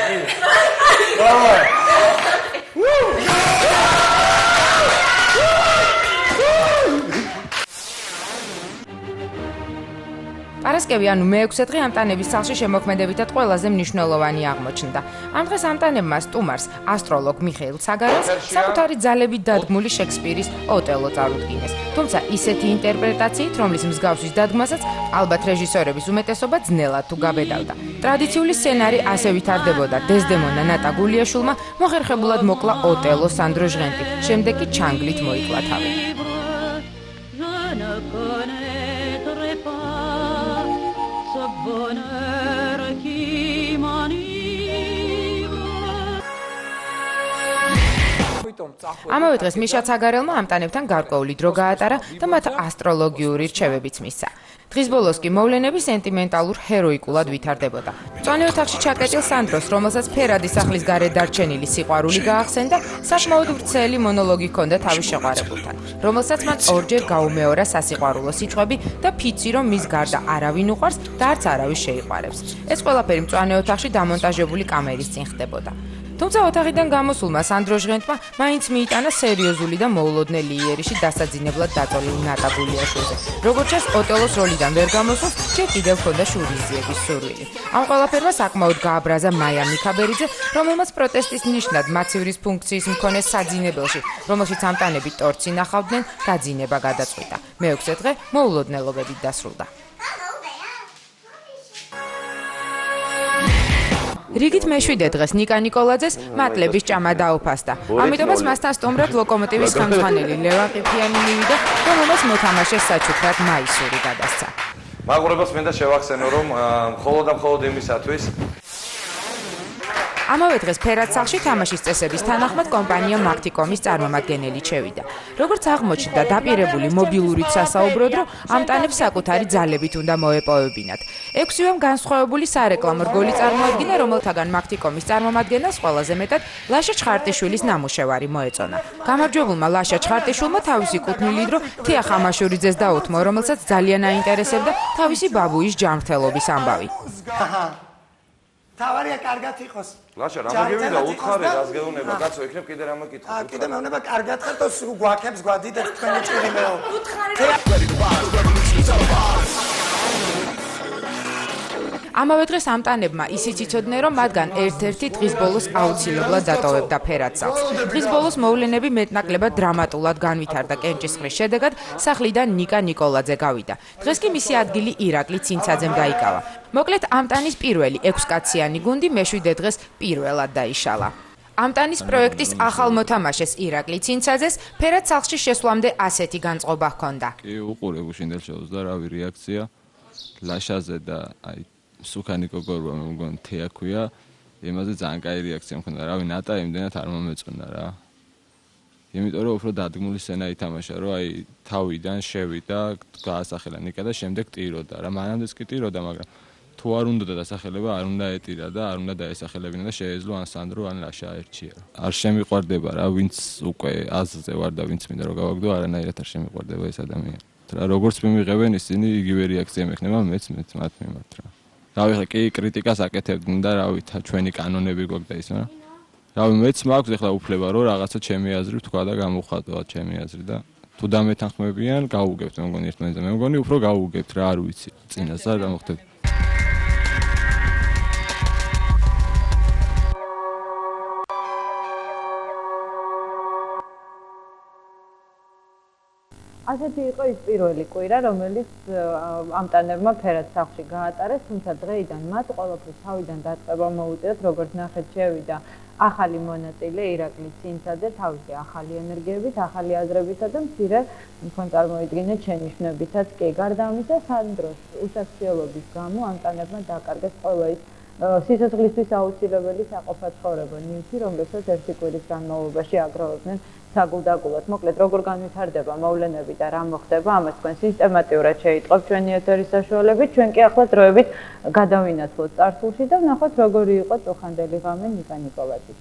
პარასკევი ანუ მე-6 დღე ამ ტანების სახლში შემოქმედებითად ყველაზე მნიშვნელოვანი აღმოჩნდა. ამ დღეს ამ ტანებმა სტუმარს, ასტროლოგ მიხეილ ცაგარელს საკუთარი ძალებით დადგმული შექსპირის ოტელო წარუდგინეს. თუმცა ისეთი ინტერპრეტაციით, რომლის მსგავსის დადგმასაც ალბათ რეჟისორების უმეტესობა ძნელად თუ გაბედავდა. ტრადიციული სცენარი ასე ვითარდებოდა. დეზდემონა ნატა გულიაშვილმა მოხერხებულად მოკლა ოტელო სანდრო ჟღენტი, შემდეგ კი ჩანგლით მოიკლა თავი. ამავე დღეს მიშა ცაგარელმა ამ ტანებთან გარკვეული დრო გაატარა და მათ ასტროლოგიური რჩევებიც მისცა. დღის ბოლოს კი მოვლენები სენტიმენტალურ ჰეროიკულად ვითარდებოდა. მწვანე ოთახში ჩაკეტილ სანდროს, რომელსაც ფერადი სახლის გარეთ დარჩენილი სიყვარული გაახსენდა, საკმაოდ ვრცელი მონოლოგი ჰქონდა თავის შეყვარებულთან, რომელსაც მან ორჯერ გაუმეორა სასიყვარულო სიტყვები და ფიცი, რომ მის გარდა არავინ უყვარს და არც არავის შეიყვარებს. ეს ყველაფერი მწვანე ოთახში დამონტაჟებული კამერის წინ ხდებოდა. თუმცა ოთახიდან გამოსულმა სანდრო ჟღენტმა მაინც მიიტანა სერიოზული და მოულოდნელი იერიში დასაძინებლად დაწოლილ ნატა გულიაშვილზე. როგორც ჩანს, ოტელოს როლიდან ვერ გამოსულს ჯერ კიდევ ჰქონდა შურიზიების სურვილი. ამ ყველაფერმა საკმაოდ გააბრაზა მაია მიქაბერიძე, რომელმაც პროტესტის ნიშნად მაცივრის ფუნქციის მქონე საძინებელში, რომელშიც ამ ტანები ტორცს ინახავდნენ, გაძინება გადაწყვიტა. მე-6 დღე მოულოდნელობებით დასრულდა. რიგით მე-7 დღეს ნიკა ნიკოლაძეს მატლების ჭამა დაუფასდა. ამიტომაც მასთან სტუმრად ლოკომოტივის ხელმძღვანელი ლევან ყიფიანი მივიდა, რომელმაც მოთამაშეს საჩუქრად მაისური გადასცა. მაყურებელს მინდა შევახსენო, რომ მხოლოდ იმისათვის ამავე დღეს ფერად სახლში თამაშის წესების თანახმად კომპანია მაქტიკომის წარმომადგენელი შევიდა. როგორც აღმოჩნდა, დაპირებული მობილურით სასაუბრო დრო ამ ტანებს საკუთარი ძალებით უნდა მოეპოვებინათ. 6-ვემ განსხვავებული სარეკლამო რგოლი წარმოადგინა, რომელთაგან მაქტიკომის წარმომადგენელს ყველაზე მეტად ლაშა ჩხარტიშვილის ნამუშევარი მოეწონა. გამარჯვებულმა ლაშა ჩხარტიშვილმა თავისი კუთვნილი დრო თია ხამაშურიძეს დაუთმო, რომელსაც ძალიან აინტერესებდა თავისი ბაბუის ჯანმრთელობის ამბავი. თავარია კარგად იყოს. ლაშა, რა მოგივიდა უთხარი, რას გეუბნება, კაცო, იქნებ კიდე რა მოკითხო. კიდე მეუბნება კარგად ხარ და სულ გვაქებს გვადიდეთ თქვენი ჭირი მეო. ამავე დღეს ამ ტანებმა ისიც იცოდნენ, რომ მათგან ერთ-ერთი დღის ბოლოს აუცილებლად დატოვებდა ფერად სახლს. დღის ბოლოს მოვლენები მეტნაკლებად დრამატულად განვითარდა კენჭისყრის შედეგად სახლიდან ნიკა ნიკოლაძე გავიდა. დღეს კი მისი ადგილი ირაკლი ცინცაძემ დაიკავა. მოკლედ ამ ტანის პირველი 6-კაციანი გუნდი მე-7 დღეს პირველად დაიშალა. ამ ტანის პროექტის ახალ მოთამაშეს ირაკლი ცინცაძეს ფერად სახლში შესვლამდე ასეთი განწყობა ჰქონდა. კი უყურე გუშინდელ შოუს და რავი რეაქცია ლაშაზე და აი სუქანი გოგორვა მე მგონი თეაქვია იმაზე ძალიან კაი რეაქცია მქონდა. რავი ნატა იმდენად არ მომეწონა რა. იმიტომ რომ უფრო დადგმული სცენა ითამაშა, რომ აი თავიდან შევიდა, გაასახელა ნიკა და შემდეგ ტიროდა რა. მანამდეც კი ტიროდა, მაგრამ თუ არ უნდა დასახელება, არ უნდა ეტირა და არ უნდა დაესახელებინა და შეეძლო ან სანდრო ან ლაშა ერთია. არ შემიყვარდება რა, ვინც უკვე აზზე ვარ და ვინც მინდა რომ გავაგდო, არანაირად არ შემიყვარდება ეს ადამიანი. რა როგორც მიმიღებენ ისინი იგივე რეაქცია მექნება მეც მათ მიმართ რა. რავი ხა კი კრიტიკას აკეთებდნენ და რავი ჩვენი კანონები გვაქვს და ის მაგრამ რავი მეც მაქვს ეხლა უფლება რომ რაღაცა ჩემი აზრი თქვა და გამოვხატვა ჩემი აზრი და თუ დამეთანხმებიან გავუგებთ მე მგონი ერთმანეთს მე მგონი უფრო გავუგებთ რა არ ვიცი წინასწარ რა მოხდება. ასეთი იყო ის პირველი კვირა, რომელიც ამტანებმა ფერად სახლში გაატარეს, თუმცა დღეიდან მათ ყველაფრის თავიდან დაწყება მოუწიათ, როგორც ნახეთ, შევიდა ახალი მონაწილე ირაკლი ცინცაძე თავისი ახალი ენერგიებით, ახალი აზრებითა და მცირე თქვენ წარმოიდგინეთ შენიშვნებითაც კი. გარდა ამისა, სანდროს უსაქციელობის გამო ამტანებმა დაკარგეს ყველა ის სიცოცხლისთვის აუცილებელი საყოფა ცხოვრება, ნივთი, რომლებსაც ერთი კვირის განმავლობაში აგროვებდნენ საგულდაგულოდ. მოკლედ, როგორ განვითარდება მოვლენები და რა მოხდება, ამას თქვენ სისტემატიურად შეიტყობთ ჩვენი ეთერის საშუალებით. ჩვენ კი ახლა დროებით გადავინაცვლოთ წარსულში და ვნახოთ, როგორი იყო წუხანდელი ღამე ნიკა ნიკოლაძის.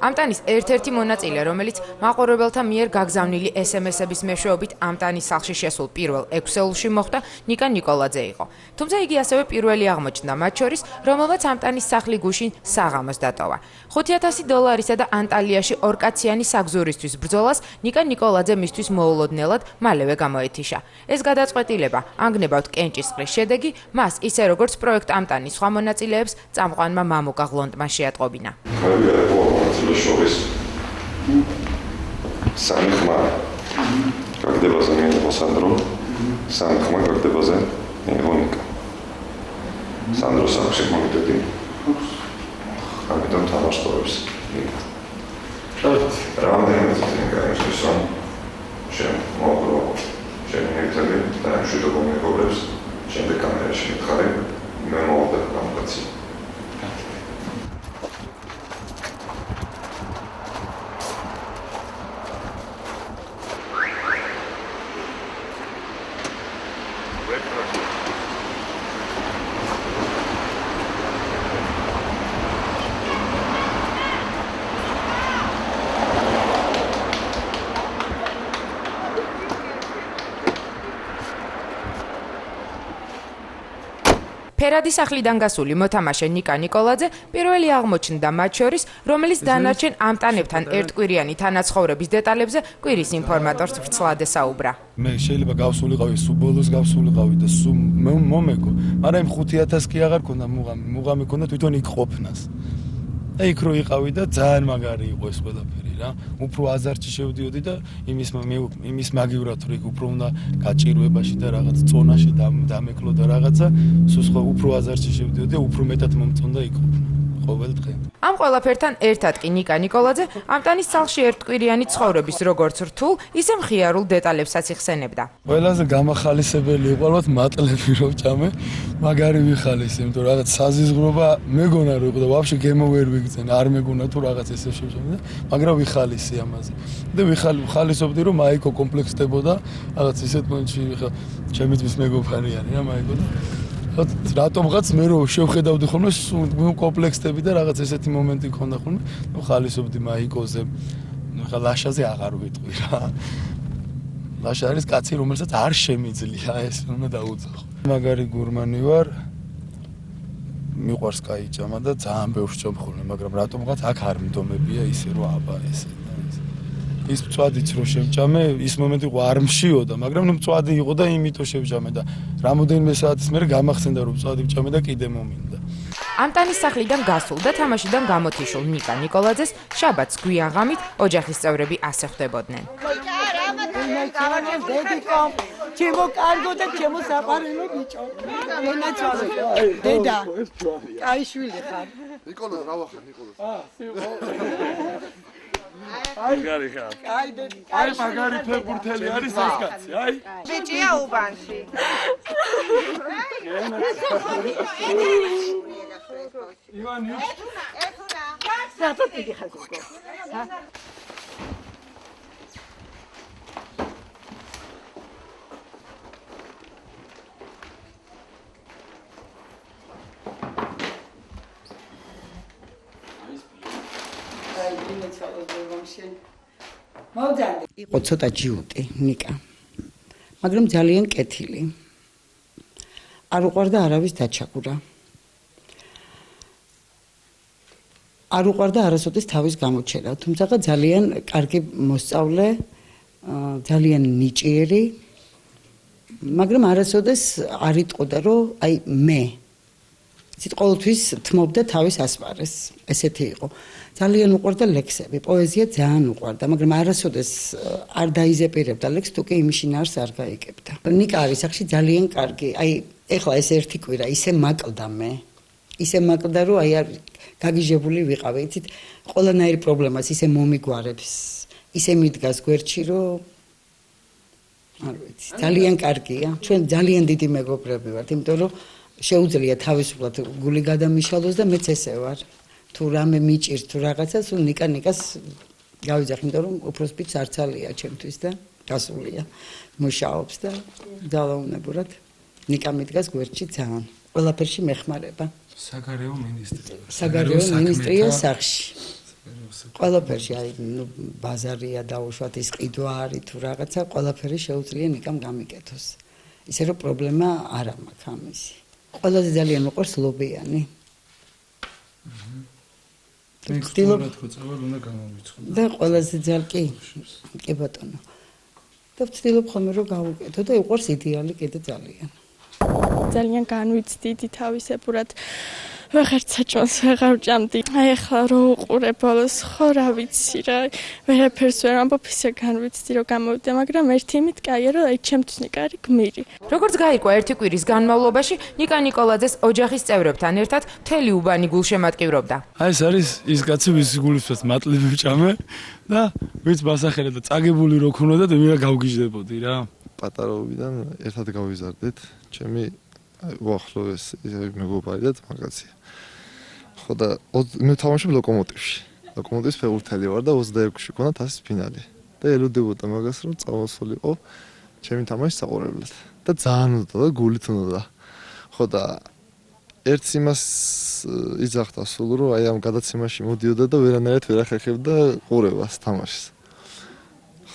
ამტანის ერთ-ერთი მონაწილე, რომელიც მაყურებელთა მიერ გაგზავნილი SMS-ების მეშვეობით ამტანის სახლში შესულ პირველ 6 ელულში მოხვდა ნიკა ნიკოლაძე იყო. თუმცა იგი ასევე პირველი აღმოჩნდა მათ შორის, რომელმაც ამტანის სახლი გუშინ საღამოს დატოვა. $5,000 და ანტალიაში ორკაციანი საგზურისთვის ბრძოლას ნიკა ნიკოლაძე მისთვის მოულოდნელად მალევე გამოეთიშა. ეს გადაწყვეტილება, ანგნებავთ კენჭისყრის შედეგი, მას ისე როგორც პროექტ ამტანის სხვა მონაწილეებს წამყვანმა მამუკა ღლონტმა შეატყობინა. შორის სამი ხმა გაგდებაზე მიიღო სანდრო, სამი ხმა გაგდებაზე მიიღო ნიკა. სანდრო სახლში მომიტები ამიტომ თამაშობს ნიკა. რამდენიმე წელი გაიმსის რომ შენ მოგრო შენ ერთები და მშვიდობა მეგობრებს შემდეგ კამერაში მითხარი მე მოვდა გამკაცი. ფერადი სახლიდან გასული მოთამაშე ნიკა ნიკოლაძე პირველი აღმოჩნდა მათ შორის, რომელიც დანარჩენ ამტანებთან ერთკვირიანი თანაცხოვრების დეტალებზე კვირის ინფორმატორს ვრცლად ესაუბრა. მე შეიძლება გავსულიყავი სულ ბოლოს გავსულიყავი და სულ მომეგო, მაგრამ 5,000 კი აღარ ქონდა მუღამი ქონდა თვითონ იქ ყოფნას. და იქ რო იყავი და ძალიან მაგარი იყო ეს ყველაფერი რა. უფრო აზარტში შევდიოდი და იმის მაგივრად რო იქ უფრო უნდა გაჭირვებაში და რაღაც წონაში დამეკლო და რაღაცა, სულ სხვა უფრო აზარტში შევდიოდი და უფრო მეტად მომწონდა იქ ყოველ დღე. ამ ყველაფერთან ერთად კი ნიკა ნიკოლაძე ამტანის სახლში ერთკვირიანი ცხოვრების როგორც რთულ, ისე მხიარულ დეტალებსაც იხსენებდა. ყველაზე გამახალისებელი იყო ალბათ მატლები რო ვჭამე, მაგარი ვიხალისე, იმიტომ რომ რაღაც საზიზღრობა მეგონა რო იყო და ვაფშე გემო ვერ ვიგზენ, არ მეგონა თუ რაღაც ესე შევჭამე, მაგრამ ვიხალისე ამაზე. და ვიხალისობდი რომ მაიკო კომპლექსდებოდა, რაღაც ისეთ მომენტში ხა ჩემი ძმის მეგობარი არის რა მაიკო და რატომღაც მე რო შევხედავდი ხოლმე კომპლექსები და რაღაც ესეთი მომენტი ქონდა ხოლმე, ნუ ხალისობდი მაიკოზე, ხა ლაშაზე აღარ ვიტყვი რა. ლაშა არის კაცი, რომელსაც არ შემიძლია ეს უნდა დაუძახო. მაგარი გურმანი ვარ. მიყვარს კაი ჭამა და ძალიან ბევრს ჭამ ხოლმე, მაგრამ რატომღაც აქ არ მდომებია ისე რომ აბა ესე. ის მწვადიც რო შევჭამე, ის მომენტი იყო არ მშიოდა, მაგრამ ნუ მწვადი იყო და იმითო შევჭამე და რამოდენიმე საათის მერე გამახსენდა რომ მწვადი ვჭამე და კიდე მომინდა. ამტანის სახლიდან გასულ და თამაშიდან გამოთიშულ ნიკა ნიკოლაძეს შაბათს გვიან ღამით ოჯახის წევრები ასე ხვდებოდნენ. ჩემო კარგო და ჩემო საყვარელო ბიჭო. ენაცვალე. დედა. კაი შვილი ხარ. ნიკოლა რა ვახარ ნიკოლა. მაგარი ხარ. აი მაგარი ფეხბურთელი არის ეს კაცი, აი. ბიჭია უბანში. ივანი. სათო დიდი ხარ გოგო. ჰა? იყო ცოტა ჯიუტი ნიკა, მაგრამ ძალიან კეთილი. არ უყვარდა არავის დაჩაგვრა. არ უყვარდა არასოდეს თავის გამოჩერა, თუმცა ძალიან კარგი მოსწავლე, ძალიან ნიჭიერი, მაგრამ არასოდეს არ იტყოდა რომ აი მე იცით ყოველთვის თმობდა თავის ასპარეს, ესეთი იყო. ძალიან უყვარდა ლექსები, პოეზია ძალიან უყვარდა, მაგრამ არასოდეს არ დაიზეპირებდა ლექსს, თუ კი იმის შინაარს არ გაიგებდა. ნიკა არის სახში ძალიან კარგი. აი, ეხლა ეს ერთი კვირა ისე მაკლდა მე. ისე მაკლდა, რომ აი არ გაგიჟებული ვიყავი, იცით, ყველანაირ პრობლემას ისე მომიგვარებს, ისე მიდგას გვერდში, რომ არ ვიცი, ძალიან კარგია. ჩვენ ძალიან დიდი მეგობრები ვართ, იმიტომ რომ შეუძლია თავისუფლად გული გადამიშალოს და მეც ესე ვარ. თუ რამე მიჭირს თუ რაღაცა, სულ ნიკას გავიძახ, იმიტომ რომ უფროს ბიჭს არცალია ჩემთვის და გასულია. მუშაობს და ძალაუნებურად ნიკა მიდგას გვერდში ძალიან. ყველაფერში მეხმარება. საგარეო მინისტრია. საგარეო მინისტრია სახში. ყველაფერში, აი, ბაზარია დაუშვათ, ის ყიდვა არის თუ რაღაცა, ყველაფერი შეუძლია ნიკამ გამიკეთოს. ისე რომ პრობლემა არ მაქვს ამისი. ყველაზე ძალიან მოყვარს ლობიანი. ვთქვი, წავალ უნდა გამოვიწყო. და ყველაზე ძალიან კი ბატონო. და ვცდილობ ხოლმე რომ გავუკეთო და იყვარს იდეალი კიდე ძალიან. ძალიან განვიცდიდი თავისებურად. ვეღარ საჭმელს ვეღარ ვჭამდი. აი ახლა რო უყურე ბოლოს ხო რა ვიცი რა. ვერაფერს ვერ ამბობ, ისე განვიცდი რომ გამოვიდე, მაგრამ ერთი იმით კაია რომ აი ჩემთვის ნიკა არის გმირი. როგორც გაირკვა ერთი კვირის განმავლობაში, ნიკა ნიკოლაძეს ოჯახის წევრებთან ერთად მთელი უბანი გულშემატკივრობდა. აი ეს არის ის კაცი, ვის გულისფრად მატლები ვჭამე და ვიც მასახერე და წაგებული რო ქონოდა და მე გავგიჟდებოდი რა. პატარაობიდან ერთად გავიზარდეთ, ჩემი უახლოეს მეგობარი და მაგაცია. ხო და მე თამაშობ ლოკომოტივში. ლოკომოტივის ფეხბურთელი ვარ და 26-ში ქონდა თასის ფინალი. და ელოდებოდა მაგას რომ წავასულიყო ჩემი თამაში საყურებლად. და ძალიან უნდა და გულით უნდა. ხო და ერთს იმას იძახდა სულ რომ აი ამ გადაცემაში მოდიოდა და ვერანაირად ვერ ახერხებდა ყურებას თამაშს.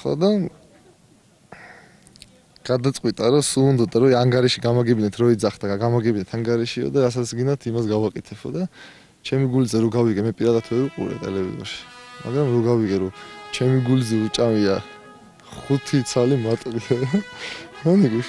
ხო და გადაწყვიტა რომ სულ უნდა რომ ანგარიში გამაგებინეთ რო იძახდა გამაგებინეთ ანგარიშიო და რასაც გინდათ იმას გავაკეთებო და ჩემი გულიზე რო გავიგე მე პირადად ვერ უყურე ტელევიზორში მაგრამ რო გავიგე რომ ჩემი გულიზე უჭამია 5 ცალი მატლი მონიგუშ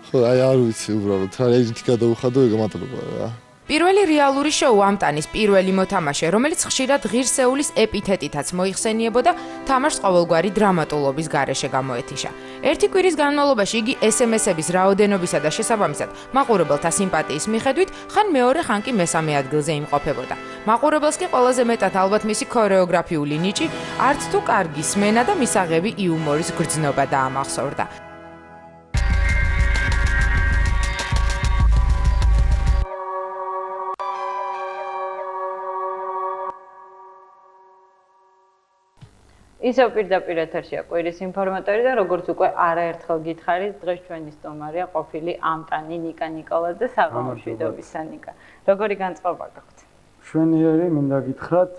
ხო აი არ ვიცი უბრალოდ რა ერთი გადაუხადო ეგ მატლობა რა პირველი რეალური შოუ ამტანის პირველი მოთამაშე, რომელიც ხშირად ღირსეულის ეპითეტითაც მოიხსენიებოდა, თამაშს ყოველგვარი დრამატულობის გარეშე გამოეთიშა. ერთი კვირის განმავლობაში იგი SMS-ების რაოდენობისა და შესაბამისად მაყურებელთა სიმპათიის მიხედვით ხან მეორე, ხან კი მესამე ადგილზე იმყოფებოდა. მაყურებელს კი ყველაზე მეტად ალბათ მისი ქორეოგრაფიული ნიჭი, არც თუ კარგი სმენა და მისაღები იუმორის გრძნობა დაამახსოვრდა. ისევ პირდაპირ ეთერშია კვირის ინფორმატორი და როგორც უკვე არაერთხელ გითხარით, დღეს ჩვენი სტუმარია ყოფილი ამტანი ნიკა ნიკოლაძე საღამომშვიდობისა ნიკა. როგორი განწყობა გაქვთ? შვენიერი მინდა გითხრათ,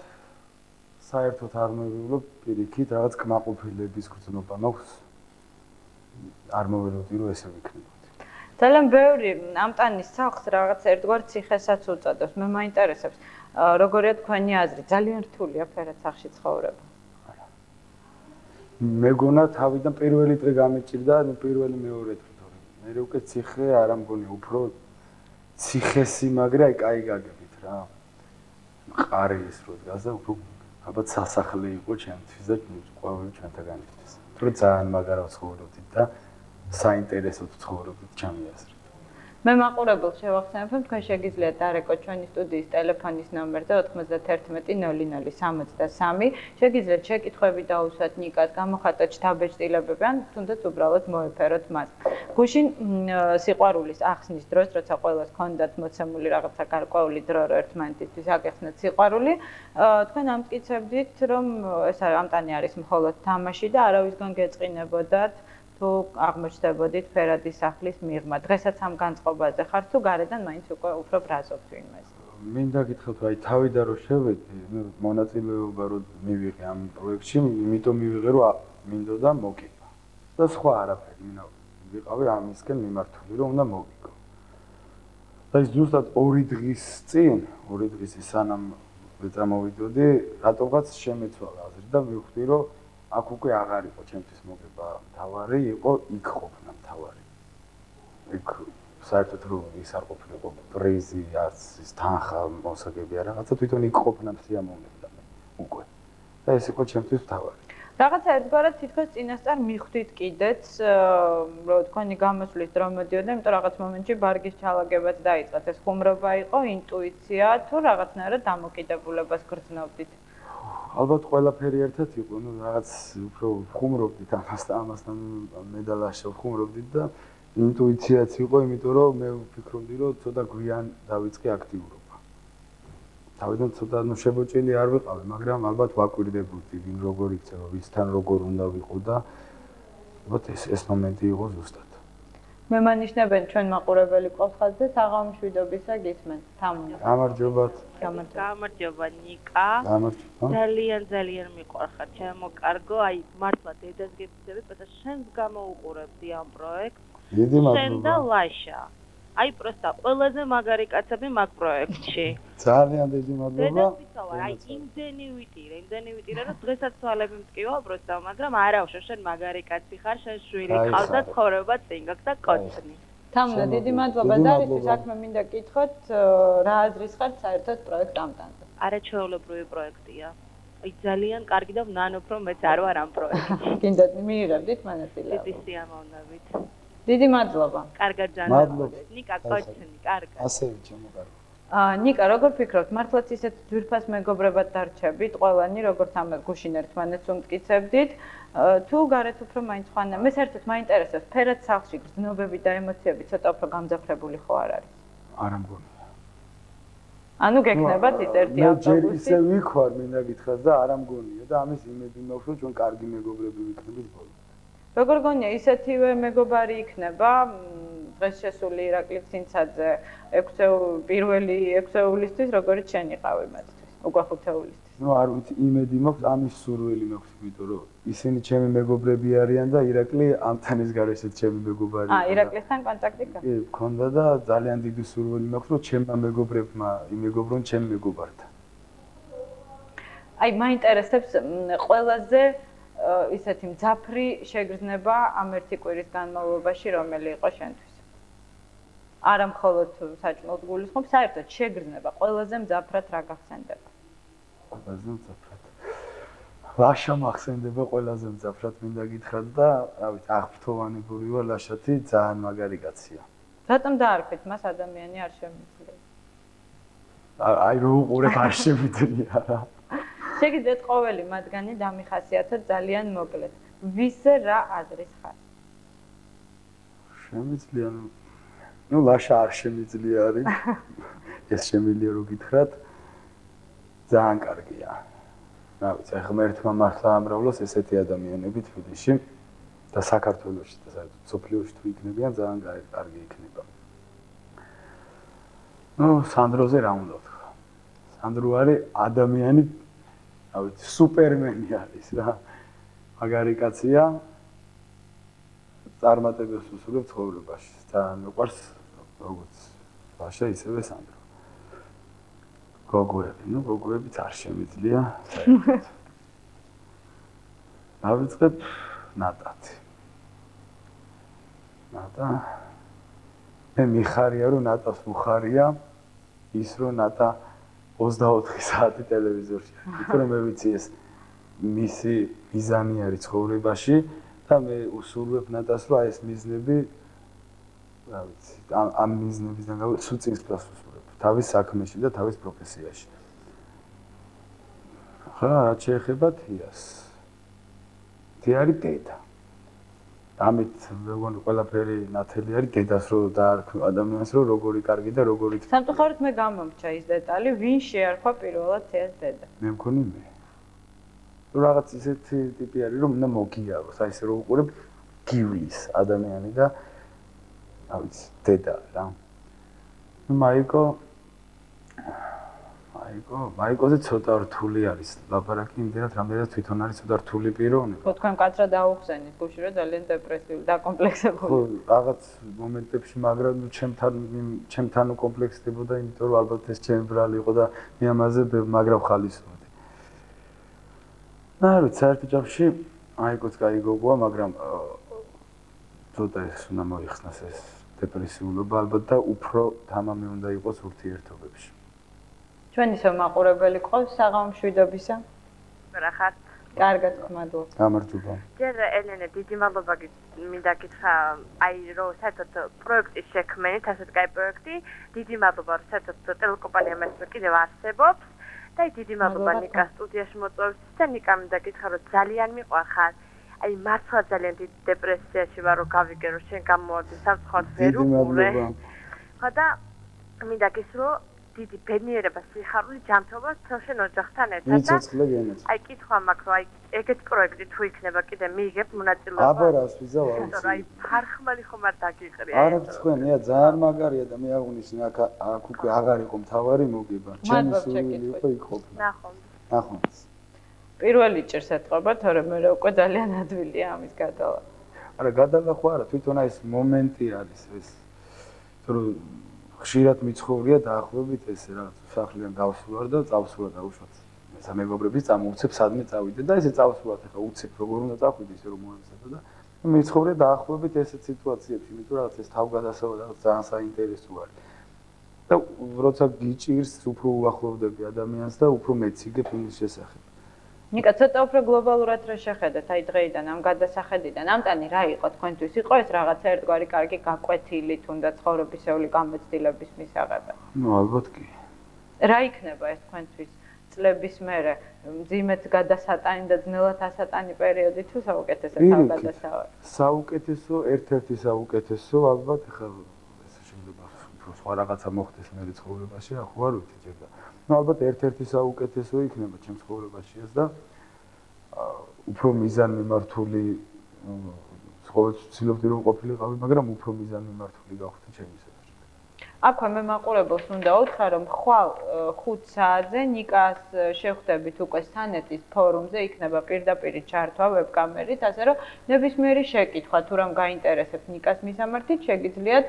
საერთოდ არ მოვივლობ პირიქით, რაღაც კმაყოფილების გრძნობა მაქვს. არ მოველოდი რომ ესე ვიქნებოდი. ძალიან ბევრი ამტანის სახლს რაღაც ერთგვარ ციხესაც უწოდებს. მე მაინტერესებს, როგორია თქვენი აზრი? ძალიან რთულია ფერად სახლში ცხოვრება. მეგონა თავიდან პირველი დღე გამეჭირდა, პირველი მეორე დღე თორე. მე უკვე ციხე არ ამგონი, უფრო ციხესიმაგრე, აი კაი გაგებით რა. მყარი ის რო დგას და უფრო ალბათ სასახლე იყო ჩემთვის და ყოველი ჩვენთაგან ერთის. თუ ძალიან მაგარავ ცხოვრობდით და საინტერესოდ ცხოვრობდით ჩემი აზრით. მე მაყურებელს შევახსენებ, თქვენ შეგიძლიათ დარეკოთ ჩვენი სტუდიის ტელეფონის ნომერზე 91 შეგიძლიათ შეკითხვები დაუსვათ ნიკას, გამოხატოთ შთაბეჭდილებები ან თუნდაც უბრალოდ მოეფეროთ მას. გუშინ სიყვარულის ახსნის დროს, როცა ყველას ჰქონდათ მოცემული რაღაცა გარკვეული დრო, რომ ერთმანეთისთვის აკეხნათ სიყვარული, თქვენ ამტკიცებდით, რომ ეს ამტანი არის მხოლოდ თამაში და არავისგან გეწყინებოდათ თუ აღმოჩნდებოდით ფერადის სახლის მიღმა. დღესაც ამ განწყობაზე ხართ თუ გარედან მაინც უკვე უფრო ბრაზობთ ვინმეს? მინდა გითხრათ, აი თავიდან რომ შევედი, მონაწილეობა რომ მივიღე ამ პროექტში, იმიტომ მივიღე რომ მინდოდა მოგება. და სხვა არაფერი, მინდა ვიყავი ამისკენ მიმართული რომ უნდა მოგიგო. და ის ზუსტად 2 დღის წინ, 2 დღის სანამ ვეწამოვიდოდი, რატომღაც შემეცვალა აზრი და მივხვდი რომ აქ უკვე აღარ იყო ჩემთვის მოგება მთავარი, იყო იქ ყოფნა მთავარი. იქ საერთოდ რომ ის არ ყოფილიყო პრიზი, არც ის თანხა, მოსაგები არ რაღაცა თვითონ იქ ყოფნა სიამოვნებდა მე უკვე. და ეს იყო ჩემთვის მთავარი. რაღაცა ერთგვარად თითქოს წინასწარ მიხვდით კიდეც, რომ თქვენი გამოსვლის დრო მოდიოდა, იმიტომ რაღაც მომენტში ბარგის ჩალაგებაც დაიწყეთ. ეს ხუმრობა იყო, ინტუიცია, თუ რაღაცნაირად დამოკიდებულებას გრძნობდით? ალბათ ყველაფერი ერთად იყო, ну რაღაც უფრო ხუმრობდით ამასთან მე და ლაშა ხუმრობდით და ინტუიციაც იყო, იმიტომ რომ მე ვფიქრობდი, რომ ცოტა გვიან დავიწყე აქტიურობა. თავიდან ცოტა შებოჭილი არ ვიყავი, მაგრამ ალბათ ვაკვირდებოდი, ვინ როგორ იქცევა, ვისთან როგორ უნდა ვიყო და ალბათ ეს მომენტი იყო ზუსტად. მემანიშნებენ ჩვენ მაყურებელი კოლხაზზე საღამოშვიდობისა გისმენ. გამარჯობათ. გამარჯობა ნიკა. ძალიან მიყვარხარ ჩემო კარგო, აი მართლა დედას გეფიცები, პასა შენს გამოუყურებდი ამ პროექტს. დიდი მადლობა. შენ და ლაშა. აი პროსტა ყველაზე მაგარი კაცები მაგ პროექტში. ძალიან დიდი მადლობა. დედას ვიცავ, აი იმდენი ვიტირე, რომ დღესაც თვალები მტკივა პროსტა, მაგრამ არაუშო შენ მაგარი კაცი ხარ, შენ შვილი ყავს და ცხოვრება წინ გაქვს და კოცნი. თამნა დიდი მადლობა და ის საქმე მინდა გითხოთ, რა აზრის ხართ საერთოდ პროექტ ამტანზე? არაჩვეულებრივი პროექტია. აი ძალიან კარგი და ვნანობ რომ მეც არ ვარ ამ პროექტში. გინდა მიიღებდით მონაწილეობა. დიდი სიამოვნებით. დიდი მადლობა. კარგად ჯანმრთელობთ. ნიკა კოცნი, კარგად. ასევე ჩემო კარგი. ნიკა, როგორ ფიქრობთ, მართლაც ისეთ ძვირფას მეგობრებად დარჩებით, ყველანი როგორც ამ გუშინ ერთმანეთს უმტკიცებდით, თუ გარეთ უფრო მაინც ხანდა, მე საერთოდ მაინტერესებს, ფერად სახლში გრძნობები და ემოციები ცოტა უფრო გამძაფრებული ხო არ არის? არა მგონია. ანუ გექნებათ ის ერთი ავტობუსი? მე ჯერ ისე ვიქوار, მინდა გითხრათ და არა მგონია და ამის იმედი მაქვს, რომ ჩვენ კარგი მეგობრები ვიქნებით ბოლოს. როგორ გონია ისეთივე მეგობარი იქნება დღეს შესული ირაკლი ცინცაძე პირველი 6 ეულისთვის როგორიც შენ იყავი მათთვის უკვე 5 ეულისთვის ნუ არ ვიცი იმედი მაქვს ამის სურვილი მაქვს იმიტომ რომ ისინი ჩემი მეგობრები არიან და ირაკლი ამთანის გარეშეც ჩემი მეგობარია ირაკლისთან კონტაქტი გაქვს კი მქონდა და ძალიან დიდი სურვილი მაქვს რომ ჩემმა მეგობრებმა იმეგობრონ ჩემ მეგობართან აი მაინტერესებს ყველაზე ისეთი მძაფრი შეგრძნება ამ ერთი კვირის განმავლობაში რომელი იყო შენთვის არა მხოლოდ საჭმელს გულისხმობ საერთოდ შეგრძნება ყველაზე მძაფრად რა გახსენდება ყველაზე მძაფრად ლაშა მახსენდება ყველაზე მძაფრად მინდა გითხრათ და რა ვიცი აღფრთოვანებული ვარ ლაშათი ძალიან მაგარი კაცია რატომ დაარქვით მას ადამიანი არ შემიძლია აი რო უყურებ არ შემიძლია რა შეგიძლიათ ყოველი მათგანი დამიხასიათოთ ძალიან მოკლედ. ვისზე რა აზრის ხარ? შემიძლია, ნუ ლაშა არ შემიძლია არის. ეს შემიძლია რო გითხრათ. ძალიან კარგია. რა ვიცი, ახლა ერთმა მართლა ამრავლოს ესეთი ადამიანები თბილისში და საქართველოში და საერთოდ სოფლიოში თუ იქნებიან ძალიან კარგი იქნება. ნუ სანდროზე რა უნდა ვთქვა? სანდრო არის ადამიანი რა ვიცი, სუპერმენი არის რა. მაგარი კაცია. წარმატებას უსურვებს ცხოვრებაში. ძალიან მიყვარს როგორც ლაშა ისევე სანდრო. გოგოები, ნუ გოგოებიც არ შემიძლია საერთოდ. დავიწყებ ნატათი. ნატა მე მიხარია რომ ნატას მუხარია ის რომ ნატა 24 საათი ტელევიზორში. იმიტომ რომ მე ვიცი ეს მისი მიზანი არის ცხოვრებაში და მე უსურვებ ნატას რომ ეს მიზნები რა ვიცი ამ მიზნებიდან სუწინს გასუსურებ თავის საქმეში და თავის პროფესიაში. ხა რა შეეხება თიას. თია არის დედა. ამით მეგონი ყველაფერი ნათელი არის დედას რო დაარქვი ადამიანს რო როგორი კარგი და როგორი სამწუხაროდ მე გამომრჩა ის დეტალი ვინ შეარქვა პირველად თეას დედა მე მგონი მე რაღაც ისეთი ტიპი არის რომ უნდა მოგიაროს აი ესე რო უყურებ გივლის ადამიანი და რა ვიცი დედა რა მაიკოზე ცოტა რთული არის ლაპარაკი იმდენად რამდენად თვითონ არის ცოტა რთული პიროვნება. ხო თქვენ კაცრა დაუხსენით გუში რომ ძალიან დეპრესიული და კომპლექსებული. ხო რაღაც მომენტებში მაგრამ ჩემთან უკომპლექსდებოდა იმიტომ რომ ალბათ ეს ჩემი ბრალი იყო და მე ამაზე მაგრამ ხალისოვდი. რა ვიცი საერთო ჯამში მაიკოც კაი გოგოა მაგრამ ცოტა ეს უნდა მოიხსნას ეს დეპრესიულობა ალბათ და უფრო თამამი უნდა იყოს ურთიერთობებში. ჩვენი მაყურებელი ყავს საღამო მშვიდობისა. რა ხართ? კარგად მადლობა. გამარჯობა. ჯერ ელენე დიდი მადლობა მინდა გითხრა, აი რომ საერთოდ პროექტის შექმნით, ასეთ კაი პროექტი, დიდი მადლობა რომ საერთოდ ტელეკომპანია მასპერ კიდევ არსებობს და დიდი მადლობა ნიკა სტუდიაში მოწვევისთვის და ნიკა მინდა გითხრა რომ ძალიან მიყვარხარ. აი მართლა ძალიან დიდ დეპრესიაში ვარ რომ გავიგე რომ შენ გამოვარდი სამწუხაროდ ვერ უყურე. ხო და მინდა გითხრა დიდი ბედნიერება, სიხარული, ჯანმრთელობა შენ ოჯახთან ერთად. მიცოცხლე გენაც. აი კითხვა მაქვს, რომ აი ეგეთ პროექტი თუ იქნება კიდე მიიღებ მონაწილეობა. აბა რას ვიზავ აუცილებლად. აი ფარხმალი ხომ არ დაგიყრია. არა თქვენია ძალიან მაგარია და მე აღუნიშნე აქ უკვე აღარ იყო მთავარი მოგება. ჩემი სული იყო იქ ყოფნა. ნახოთ. პირველი ჭირს ეთყობა, თორემ მე უკვე ძალიან ადვილია ამის გადავა. არა გადავა ხო არა, თვითონ ეს მომენტი არის ეს. რომ ხშირად მიცხოვრია დაახლოებით ესე რაღაც სახლიდან გავსულარ და წავსულა დაუშვათ. მე მეგობრების წამოვცებ სადმე წავიდე და ესე წავსულათ ახლა უცებ როგორ უნდა წავიდე ისე რომ მოემზადო და მიცხოვრია დაახლოებით ესეთ სიტუაციებში, იმიტომ რაღაც ეს თავგადასავალი რაღაც ძალიან საინტერესო არის. და როცა გიჭირს უფრო უახლოვდები ადამიანს და უფრო მეციგებ იმის შესახებ. ნიკა ცოტა უფრო გლობალურად რა შეხედეთ, აი დღეიდან ამ გადასახედიდან, ამტანი რა იყო თქვენთვის? იყო ეს რაღაცა ერთგვარი კარგი გაკვეთილი თუნდაც ცხოვრებისეული გამოცდილების მისაღებად? ნუ ალბათ კი. რა იქნება ეს თქვენთვის წლების მერე, მძიმედ გადასატანი და ძნელად ასატანი პერიოდი თუ საუკეთესო თავგადასავალი? საუკეთესო, ერთ-ერთი საუკეთესო ალბათ ახლა ეს შეიძლება უფრო სხვა რაღაცა მოხდეს მე ცხოვრებაში, ახლა არ ვიცი ჯერ და ну ალბათ ერთ-ერთი საუკეთესო იქნება ჩემს ცხოვრებაშიაც და უფრო მიზანმიმართული ყოველთვის ვცდილობდი რომ ყოფილიყავი, მაგრამ უფრო მიზანმიმართული გავხდი ჩემისათვის. აქვე მე მაყურებელს უნდა უთხრა რომ ხვალ 5 საათზე ნიკას შევხვდებით უკვე სანეთის ფორუმზე, იქნება პირდაპირ ჩართვა ვებკამერით, ასე რომ ნებისმიერი შეკითხვა თუ რამ გაინტერესებს ნიკას მისამართით, შეგიძლიათ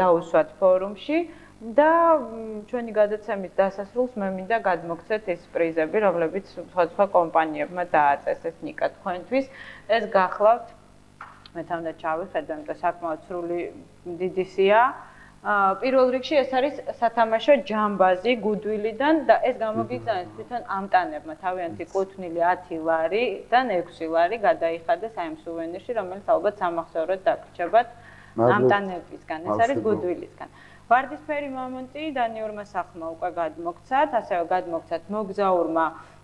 დაუსვათ ფორუმში. და ჩვენი გადაცემის დასასრულს მე მინდა გადმოგცეთ ეს პრიზები, რომლებიც სხვა კომპანიებმა დააწესეს ნიკა თქვენთვის. ეს გახლავთ მე თამდა ჩავიხედე, იმიტომ საკმაოდ სრული დიდი სია. პირველ რიგში ეს არის სათამაშო ჯამბაზი გუდვილიდან და ეს გამოგიგზავნეს თვითონ ამტანებმა. თავიანთი კუთვნილი 10 ლარიდან 6 ლარი გადაიხადეს აი ამ სუვენირში, რომელიც ალბათ სამახსოვროდ დაგრჩებათ ამტანებისგან. ეს არის გუდვილისგან. ვარდისფერი მომენტი დანიურმა სახლმა უკვე გადმოგცათ, ასევე გადმოგცათ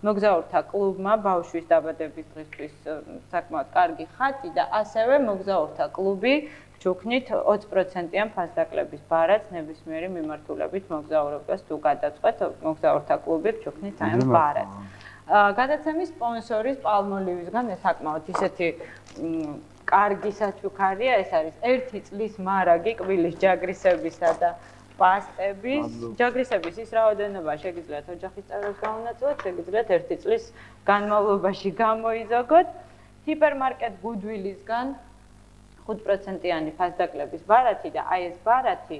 მოგზაურთა კლუბმა ბავშვის დაბადების დღისთვის საკმაოდ კარგი ხატი და ასევე მოგზაურთა კლუბი გჩუქნით 20%-იან ფასდაკლების ბარათს ნებისმიერი მიმართულებით მოგზაურობას თუ გადაწყვეტ მოგზაურთა კლუბი გჩუქნით აი ამ ბარათს. გადაცემის სპონსორის პალმოლივისგან ეს საკმაოდ ისეთი კარგი საჩუქარია, ეს არის 1 წლის მარაგი კბილის ჯაგრისებისა და პასტების. ჯაგრისების ის რაოდენობა შეგიძლიათ ოჯახის წევრებს გაუნაწილოთ, შეგიძლიათ 1 წლის განმავლობაში გამოიზოგოთ. ჰიპერმარკეტ გუდვილისგან 5%-იანი ფასდაკლების ბარათი და აი ეს ბარათი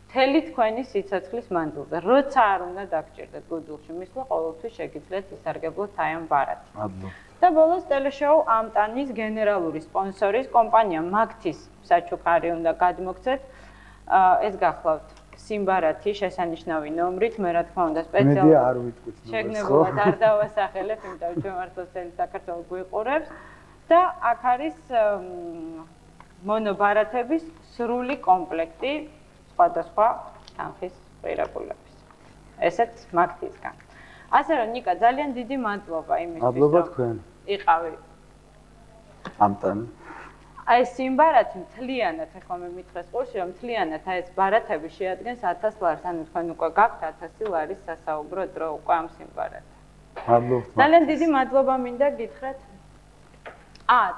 მთელი თქვენი სიცოცხლის მანძილზე, როცა არ უნდა დაგჭირდეთ გუდვილში მისვლა, ყოველთვის შეგიძლიათ ისარგებლოთ აი ამ ბარათით. მადლობა. და ბოლოს ტელეშოუ ამტანის გენერალური სპონსორის კომპანია მაგთის საჩუქარი უნდა გადმოგცეთ. ეს გახლავთ სიმბარათი შესანიშნავი ნომრით, მე რა თქმა უნდა სპეციალურად არ ვიტყვით ნომერს. შეგნებულად არ დავასახელებ, იმიტომ რომ ჩვენ მართლაც საქართველოს გვიყურებს და აქ არის მონობარათების სრული კომპლექტი სხვადასხვა თანხის ღირებულების. ესეც მაგთისგან. ასე რომ ნიკა ძალიან დიდი მადლობა იმისთვის რომ მადლობა თქვენ იყავი ამტანი. აი სიმბარათი მთლიანად ახლა მე მითხრეს ყურში რომ მთლიანად აი ეს ბარათები შეადგენს 1000 ლარს, ანუ თქვენ უკვე გაქვთ 1000 ლარის სასაუბრო დრო უკვე ამ სიმბარათს. მადლობა. ძალიან დიდი მადლობა მინდა გითხრათ.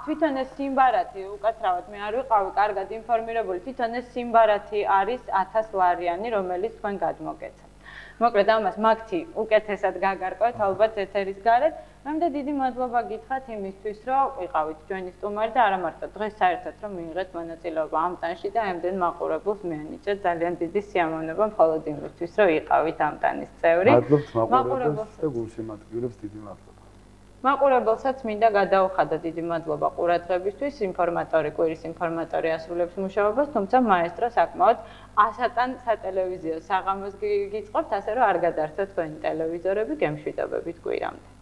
თვითონ ეს სიმბარათი უკაცრავად მე არ ვიყავი კარგად ინფორმირებული, თვითონ ეს სიმბარათი არის 1000 ლარიანი, რომელიც თქვენ გადმოგეცათ. მოკლედ ამას მაგთი უკეთესად გაგარკვევთ ალბათ ეთერის გარეთ. მე მინდა დიდი მადლობა გითხრათ იმისთვის, რომ ვიყავით ჩვენი სტუმარი და არა მარტო დღეს საერთოდ რომ მიიღეთ მონაწილეობა ამტანში და ამდენ მაყურებელს მიანიჭეთ ძალიან დიდი სიამოვნება მხოლოდ იმისთვის, რომ იყავით ამტანის წევრი. მადლობთ მაყურებელს და გულშემატკივრებს დიდი მადლობა. მაყურებელსაც მინდა გადაუხადა დიდი მადლობა ყურადღებისთვის. ინფორმატორი, კვირის ინფორმატორი ასრულებს მუშაობას, თუმცა მაესტრო საკმაოდ ასატან სატელევიზიო საღამოს გიწყობთ, ასე რომ არ გადაარჩათ თქვენი ტელევიზორები, გემშვიდობებით კვირამდე.